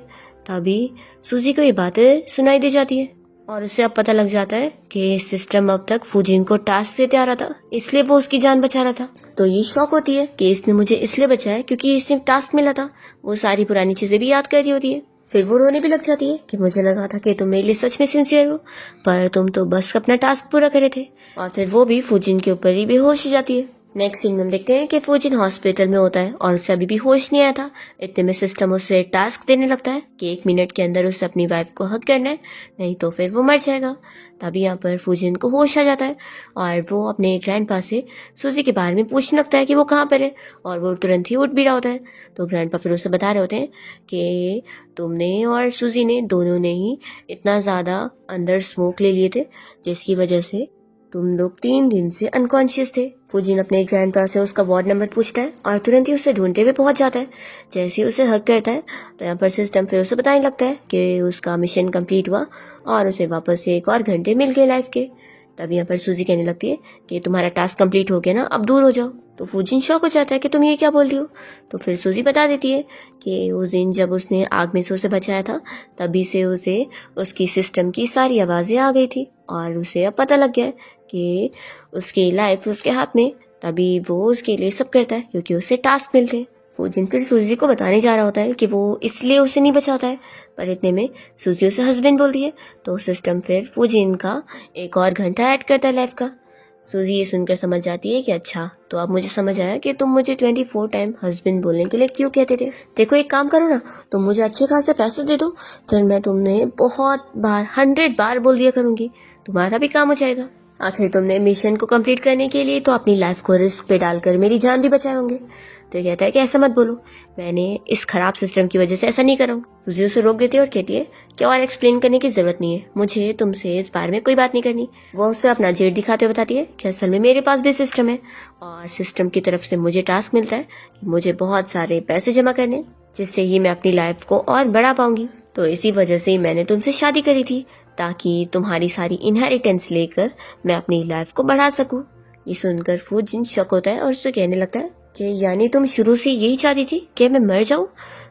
तभी सूजी को ये बातें सुनाई दे जाती है और उसे अब पता लग जाता है कि सिस्टम अब तक फुजिन को टास्क देते आ रहा था, इसलिए वो उसकी जान बचा रहा था। तो ये शौक होती है कि इसने मुझे इसलिए बचाया क्योंकि इससे टास्क मिला था। वो सारी पुरानी चीजें भी याद कर रही होती है। फिर वो रोने भी लग जाती है कि मुझे लगा था कि तुम मेरे लिए सच में सिंसियर हो, पर तुम तो बस अपना टास्क पूरा करे थे। और फिर वो भी फुजिन के ऊपर ही बेहोश हो जाती है। नेक्स्ट सीन में हम देखते हैं कि फुजिन हॉस्पिटल में होता है और उसे अभी भी होश नहीं आया था। इतने में सिस्टम उसे टास्क देने लगता है कि 1 मिनट के अंदर उसे अपनी वाइफ को हक करना है, नहीं तो फिर वो मर जाएगा। तभी यहाँ पर फुजिन को होश आ जाता है और वो अपने ग्रैंडपा से सूजी के बारे में पूछने लगता है कि वो कहाँ पर है, और वो तुरंत ही उठ भी रहा होता है। तो ग्रैंडपा फिर उसे बता रहे होते हैं कि तुमने और सूजी ने दोनों ने ही इतना ज़्यादा अंदर स्मोक ले लिए थे जिसकी वजह से तुम लोग 3 दिन से अनकॉन्शियस थे। फूजिन अपने ग्रैंडपा से उसका वार्ड नंबर पूछता है और तुरंत ही उसे ढूंढते हुए पहुंच जाता है। जैसे ही उसे हक करता है तो यहाँ पर सिस्टम फिर उसे बताने लगता है कि उसका मिशन कंप्लीट हुआ और उसे वापस से एक और घंटे मिल गए लाइफ के। तब यहाँ पर सूजी कहने लगती है कि तुम्हारा टास्क कंप्लीट हो गया ना, अब दूर हो जाओ। तो फूजिन शॉक हो जाता है कि तुम ये क्या बोल रही हो। तो फिर सूजी बता देती है कि उस दिन जब उसने आग में से उसे बचाया था तभी से उसे उसकी सिस्टम की सारी आवाज़ें आ गई थी और उसे अब पता लग गया है कि उसकी लाइफ उसके हाथ में, तभी वो उसके लिए सब करता है क्योंकि उसे टास्क मिलते हैं। फूजिन फिर सूजी को बताने जा रहा होता है कि वो इसलिए उसे नहीं बचाता है, पर इतने में सूजी उसे हस्बैंड बोलती है। तो सिस्टम फिर फूजिन का एक और घंटा ऐड करता है लाइफ का। सूजी ये सुनकर समझ जाती है कि अच्छा, तो अब मुझे समझ आया कि तुम मुझे 24 टाइम हस्बैंड बोलने के लिए क्यों कहते थे। देखो एक काम करो ना, तुम मुझे अच्छे खासे पैसे दे दो, फिर मैं तुमने बहुत बार 100 बार बोल दिया करूंगी, तुम्हारा भी काम हो जाएगा। आखिर तुमने मिशन को कंप्लीट करने के लिए तो अपनी लाइफ को रिस्क पे डालकर मेरी जान भी बचाए होंगे। तो ये कहता है कि ऐसा मत बोलो, मैंने इस खराब सिस्टम की वजह से ऐसा नहीं करा हूँ। सूजी उसे रोक देती है और कहती है कि और एक्सप्लेन करने की जरूरत नहीं है, मुझे तुमसे इस बारे में कोई बात नहीं करनी। वो उसे अपना जेट दिखाते हुए बताती है कि असल में मेरे पास भी सिस्टम है और सिस्टम की तरफ से मुझे टास्क मिलता है कि मुझे बहुत सारे पैसे जमा करने, जिससे ही मैं अपनी लाइफ को और बढ़ा पाऊंगी। तो इसी वजह से ही मैंने तुमसे शादी करी थी, ताकि तुम्हारी सारी इनहेरिटेंस लेकर मैं अपनी लाइफ को बढ़ा सकूं। ये सुनकर फूजिन शॉक होता है और उसे कहने लगता है कि यानी तुम शुरू से यही चाहती थी कि मैं मर जाऊं।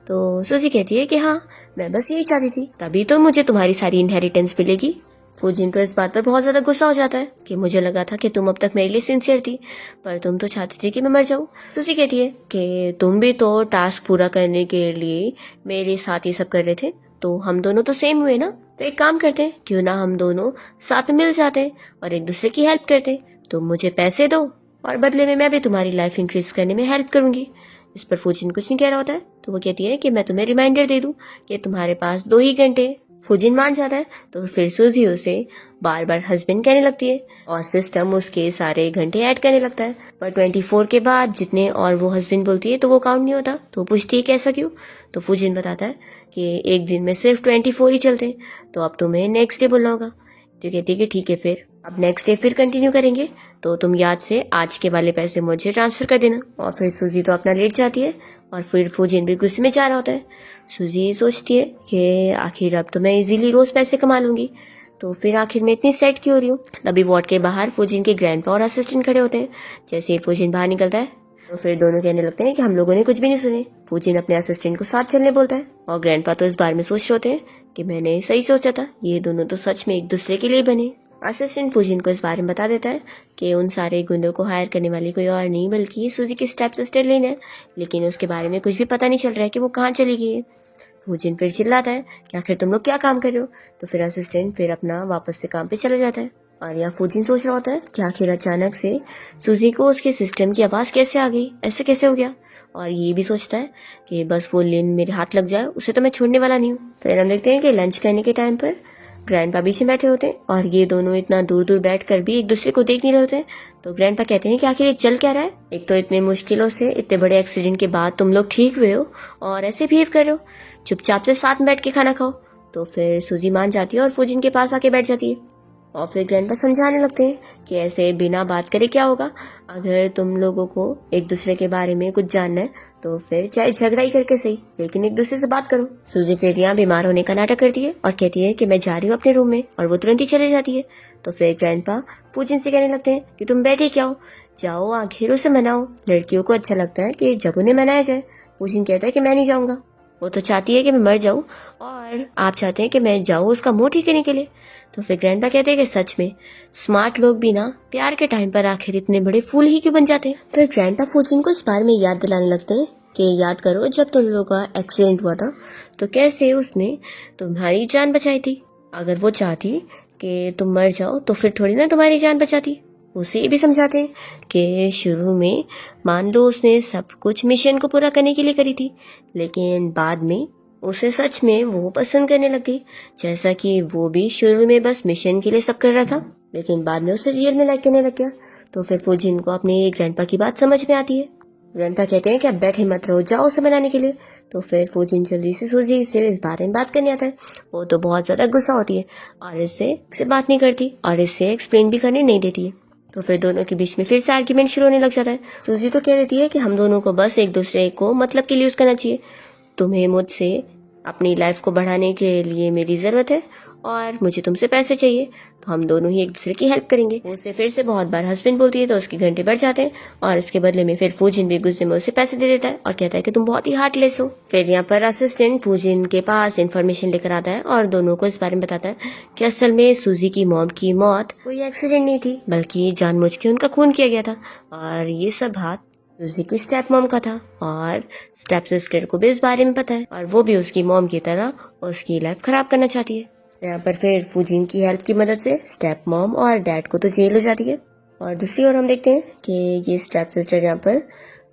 तो सूजी कहती है कि हाँ, मैं बस यही चाहती थी, तभी तो मुझे तुम्हारी सारी इनहेरिटेंस मिलेगी। फूजिन तो इस बात पर बहुत ज्यादा गुस्सा हो जाता है कि मुझे लगा था कि तुम अब तक मेरे लिए सिंसियर थी, पर तुम तो चाहती थी कि मैं मर जाऊं। सूजी कहती है कि तुम भी तो टास्क पूरा करने के लिए मेरे साथ ये सब कर रहे थे, तो हम दोनों तो सेम हुए ना। तो एक काम करते, क्यों ना हम दोनों साथ में मिल जाते और एक दूसरे की हेल्प करते। तुम मुझे पैसे दो और बदले में मैं भी तुम्हारी लाइफ इंक्रीज करने में हेल्प करूंगी। इस पर फूजिन कुछ नहीं कह रहा होता है। तो वो कहती है कि मैं तुम्हें रिमाइंडर दे दूं कि तुम्हारे पास 2 ही घंटे। फूजिन मान जाता है। तो फिर सूजी उसे बार बार हस्बैंड कहने लगती है और सिस्टम उसके सारे घंटे ऐड करने लगता है। पर 24 के बाद जितने और वो हस्बैंड बोलती है तो वो काउंट नहीं होता। तो पूछती है कैसा क्यों। तो फूजिन बताता है कि एक दिन में सिर्फ 24 ही चलते, तो अब तुम्हें नेक्स्ट डे बोलना होगा। तो कहती है कि ठीक है, फिर अब नेक्स्ट डे फिर कंटिन्यू करेंगे, तो तुम याद से आज के वाले पैसे मुझे ट्रांसफर कर देना। और फिर सूजी तो अपना लेट जाती है और फिर फूजिन भी गुस्से में जा रहा होता है। सूजी सोचती है कि आखिर अब तो मैं इजीली रोज पैसे कमा लूंगी, तो फिर आखिर मैं इतनी सेट क्यों हो रही हूँ। तभी वार्ड के बाहर फूजिन के ग्रैंडपा और असिस्टेंट खड़े होते हैं। जैसे ही फूजिन बाहर निकलता है तो फिर दोनों कहने लगते हैं कि हम लोगों ने कुछ भी नहीं सुने। फूजिन अपने असिस्टेंट को साथ चलने बोलता है और ग्रैंडपा तो इस बारे में सोच रहे होते हैं कि मैंने सही सोचा था, ये दोनों तो सच में एक दूसरे के लिए बने। असिस्टेंट फूजिन को इस बारे में बता देता है कि उन सारे गुंडों को हायर करने वाली कोई और नहीं बल्कि सूजी की स्टेप सिस्टर लिन है, लेकिन उसके बारे में कुछ भी पता नहीं चल रहा है कि वो कहाँ चली गई है। फूजिन फिर चिल्लाता है कि आखिर तुम लोग क्या काम कर रहे हो। तो फिर असिस्टेंट फिर अपना वापस से काम पे चला जाता है और यहाँ फूजिन सोच रहा होता है कि आखिर अचानक से सूजी को उसके सिस्टम की आवाज़ कैसे आ गई, ऐसे कैसे हो गया। और ये भी सोचता है कि बस वो लिन मेरे हाथ लग जाए, उसे तो मैं छोड़ने वाला नहीं हूँ। फिर हम देखते हैं कि लंच करने के टाइम पर ग्रैंडपा बीच में बैठे होते हैं और ये दोनों इतना दूर दूर बैठकर भी एक दूसरे को देख नहीं रहे होते। तो ग्रैंडपा कहते हैं कि आखिर ये चल क्या रहा है। एक तो इतने मुश्किलों से इतने बड़े एक्सीडेंट के बाद तुम लोग ठीक हुए हो और ऐसे बिहेव कर रहे हो, चुपचाप से साथ में बैठ के खाना खाओ। तो फिर सूजी मान जाती है और फूजिन के पास आके बैठ जाती है और फिर ग्रैंडपा समझाने लगते हैं कि ऐसे बिना बात करे क्या होगा, अगर तुम लोगों को एक दूसरे के बारे में कुछ जानना है तो फिर चाहे झगड़ा ही करके सही, लेकिन एक दूसरे से बात करो। सूजी फिर यहाँ बीमार होने का नाटक करती है और कहती है कि मैं जा रही हूँ अपने रूम में, और वो तुरंत ही चले जाती है। तो फिर ग्रैंडपा फूजिन से कहने लगते हैं कि तुम बैठे क्या हो, जाओ आखिर उसे मनाओ। लड़कियों को अच्छा लगता है कि जब उन्हें मनाया जाए। फूजिन कहता है कि मैं नहीं जाऊंगा, वो तो चाहती है कि मैं मर जाऊं और आप चाहते हैं कि मैं जाऊं उसका मुंह ठीक करने के लिए। तो फिर ग्रैंडपा कहते हैं कि सच में स्मार्ट लोग भी ना प्यार के टाइम पर आखिर इतने बड़े फूल ही क्यों बन जाते हैं। फिर ग्रैंडपा फूजिन को इस बारे में याद दिलाने लगते हैं कि याद करो जब तुम लोगों का एक्सीडेंट हुआ था तो कैसे उसने तुम्हारी जान बचाई थी। अगर वो चाहती कि तुम मर जाओ तो फिर थोड़ी ना तुम्हारी जान बचाती। उसे ये भी समझाते हैं कि शुरू में मान लो उसने सब कुछ मिशन को पूरा करने के लिए करी थी, लेकिन बाद में उसे सच में वो पसंद करने लगी, जैसा कि वो भी शुरू में बस मिशन के लिए सब कर रहा था, लेकिन बाद में उसे रियल में लाइक करने लग गया। तो फिर फूजिन को अपने ग्रैंडपा की बात समझ में आती है। ग्रैंडपा कहते हैं कि अब बैठे मत रहो, जाओ उसे मनाने के लिए। तो फिर फूजिन जल्दी से सूजी से इस बारे में बात करने आता है। वो तो बहुत ज़्यादा गुस्सा होती है और इससे बात नहीं करती और इससे एक्सप्लेन भी करने नहीं देती है। तो फिर दोनों के बीच में फिर से आर्ग्यूमेंट शुरू होने लग जाता है। सूजी तो कह देती है कि हम दोनों को बस एक दूसरे को मतलब के लिए यूज़ करना चाहिए। तुम्हें मुझसे अपनी लाइफ को बढ़ाने के लिए मेरी ज़रूरत है और मुझे तुमसे पैसे चाहिए, तो हम दोनों ही एक दूसरे की हेल्प करेंगे। वो उसे फिर से बहुत बार हस्बैंड बोलती है तो उसके घंटे बढ़ जाते हैं और इसके बदले में फिर फूजिन भी गुस्से में उसे पैसे दे देता है और कहता है कि तुम बहुत ही हार्टलेस हो। फिर यहाँ पर असिस्टेंट फूजिन के पास इन्फॉर्मेशन लेकर आता है और दोनों को इस बारे में बताता है कि असल में सूजी की मॉम की मौत कोई एक्सीडेंट नहीं थी, बल्कि जानबूझ के उनका खून किया गया था और ये सब हाथ सूजी की स्टेप मॉम का था और स्टेप सिस्टर को भी इस बारे में पता है और वो भी उसकी मॉम की तरह उसकी लाइफ खराब करना चाहती है। यहाँ पर फिर फूजिन की हेल्प की मदद से स्टेप मॉम और डैड को तो जेल हो जाती है और दूसरी ओर हम देखते हैं कि ये स्टेप सिस्टर यहाँ पर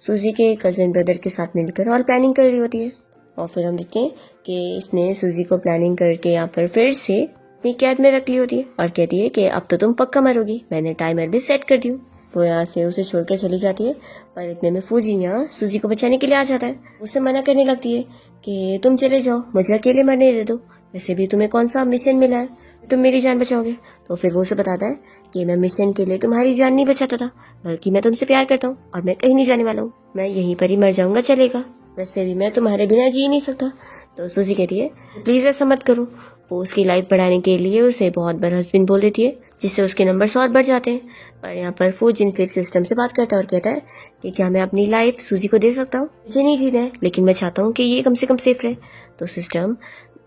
सूजी के कजिन ब्रदर के साथ मिलकर और प्लानिंग कर रही होती है और फिर हम देखते हैं कि इसने सूजी को प्लानिंग करके यहाँ पर फिर से अपनी कैद में रख ली होती है और कहती है कि अब तो तुम पक्का मरोगी, मैंने टाइमर भी सेट कर दी हूँ। वो यहाँ से उसे छोड़कर चली जाती है पर इतने में फूजिन यहाँ सूजी को बचाने के लिए आ जाता है। उसे मना करने लगती है कि तुम चले जाओ, मुझे अकेले मरने दे दो, वैसे भी तुम्हें कौन सा मिशन मिला है, तुम मेरी जान बचाओगे। तो फिर वो उसे बताता है कि मैं मिशन के लिए तुम्हारी जान नहीं बचाता था, बल्कि मैं तुमसे प्यार करता हूँ और मैं कहीं नहीं जाने वाला हूँ, मैं यहीं पर ही मर जाऊंगा, चलेगा, वैसे भी मैं तुम्हारे बिना जी नहीं सकता। तो सूजी कहती है प्लीज ऐसा मत करो। वो उसकी लाइफ बढ़ाने के लिए उसे बहुत बार हस्बैंड बोल देती है जिससे उसके नंबर और बढ़ जाते हैं। पर यहाँ पर फूजिन फिर सिस्टम से बात करता है और कहता है कि क्या मैं अपनी लाइफ सूजी को दे सकता हूँ, मुझे नहीं जीना है लेकिन मैं चाहता हूँ कि ये कम से कम सेफ रहे। तो सिस्टम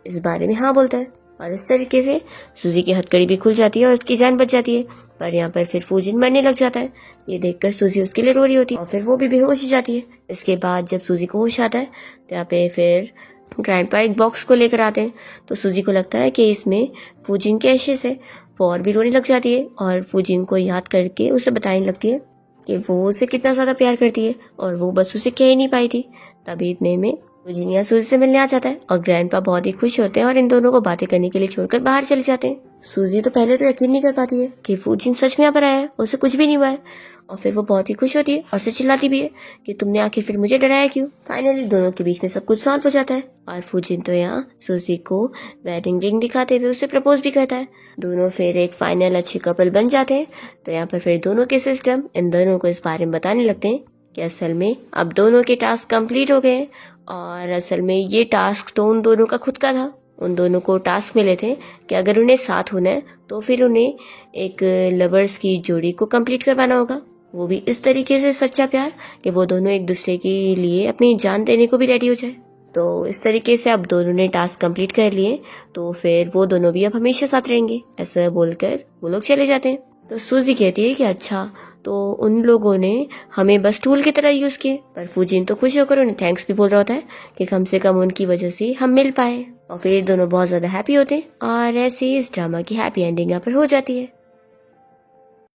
इस बारे में हाँ बोलता है और इस तरीके से सूजी की हथकड़ी भी खुल जाती है और उसकी जान बच जाती है। पर यहाँ पर फिर फूजिन मरने लग जाता है। ये देखकर सूजी उसके लिए रो रही होती है और फिर वो भी बेहोश हो जाती है। इसके बाद जब सूजी को होश आता है तो यहाँ पे फिर ग्रैंडपा एक बॉक्स को लेकर आते हैं तो सूजी को लगता है कि इसमें फूजिन के एशेस है। वो और भी रोने लग जाती है और फूजिन को याद करके उसे बताने लगती है कि वो उसे कितना ज्यादा प्यार करती है और वो बस उसे कह ही नहीं पाई थी। तभी इतने में फूजिन यहाँ सूजी से मिलने आ जाता है और ग्रैंडपा बहुत ही खुश होते हैं और इन दोनों को बातें करने के लिए छोड़कर बाहर चले जाते हैं। सूजी तो पहले तो यकीन नहीं कर पाती है कि फूजिन सच में यहाँ पर आया है, उसे कुछ भी नहीं हुआ है और फिर वो बहुत ही खुश होती है और उसे चिल्लाती भी है कि तुमने आखिर फिर मुझे डराया क्यों। फाइनली दोनों के बीच में सब कुछ सॉल्व हो जाता है और फूजिन तो यहाँ सूजी को वेडिंग रिंग दिखाते हुए उसे प्रपोज भी करता है। दोनों फिर एक फाइनल अच्छे कपल बन जाते हैं। तो यहाँ पर फिर दोनों के सिस्टम इन दोनों को इस बारे में बताने लगते हैं कि असल में अब दोनों के टास्क कंप्लीट हो गए और असल में ये टास्क तो उन दोनों का खुद का था। उन दोनों को टास्क मिले थे कि अगर उन्हें साथ होना है तो फिर उन्हें एक लवर्स की जोड़ी को कंप्लीट करवाना होगा, वो भी इस तरीके से सच्चा प्यार कि वो दोनों एक दूसरे के लिए अपनी जान देने को भी रेडी हो जाए। तो इस तरीके से अब दोनों ने टास्क कंप्लीट कर लिए तो फिर वो दोनों भी अब हमेशा साथ रहेंगे, ऐसा बोलकर वो लोग चले जाते हैं। तो सूजी कहती है कि अच्छा तो उन लोगों ने हमें बस टूल की तरह यूज किए। पर फूजिन तो खुश होकर उन्हें थैंक्स भी बोल रहा होता है कि कम से कम उनकी वजह से हम मिल पाए और फिर दोनों बहुत ज्यादा हैप्पी होते हैं और ऐसे इस ड्रामा की हैप्पी एंडिंग यहाँ पर हो जाती है।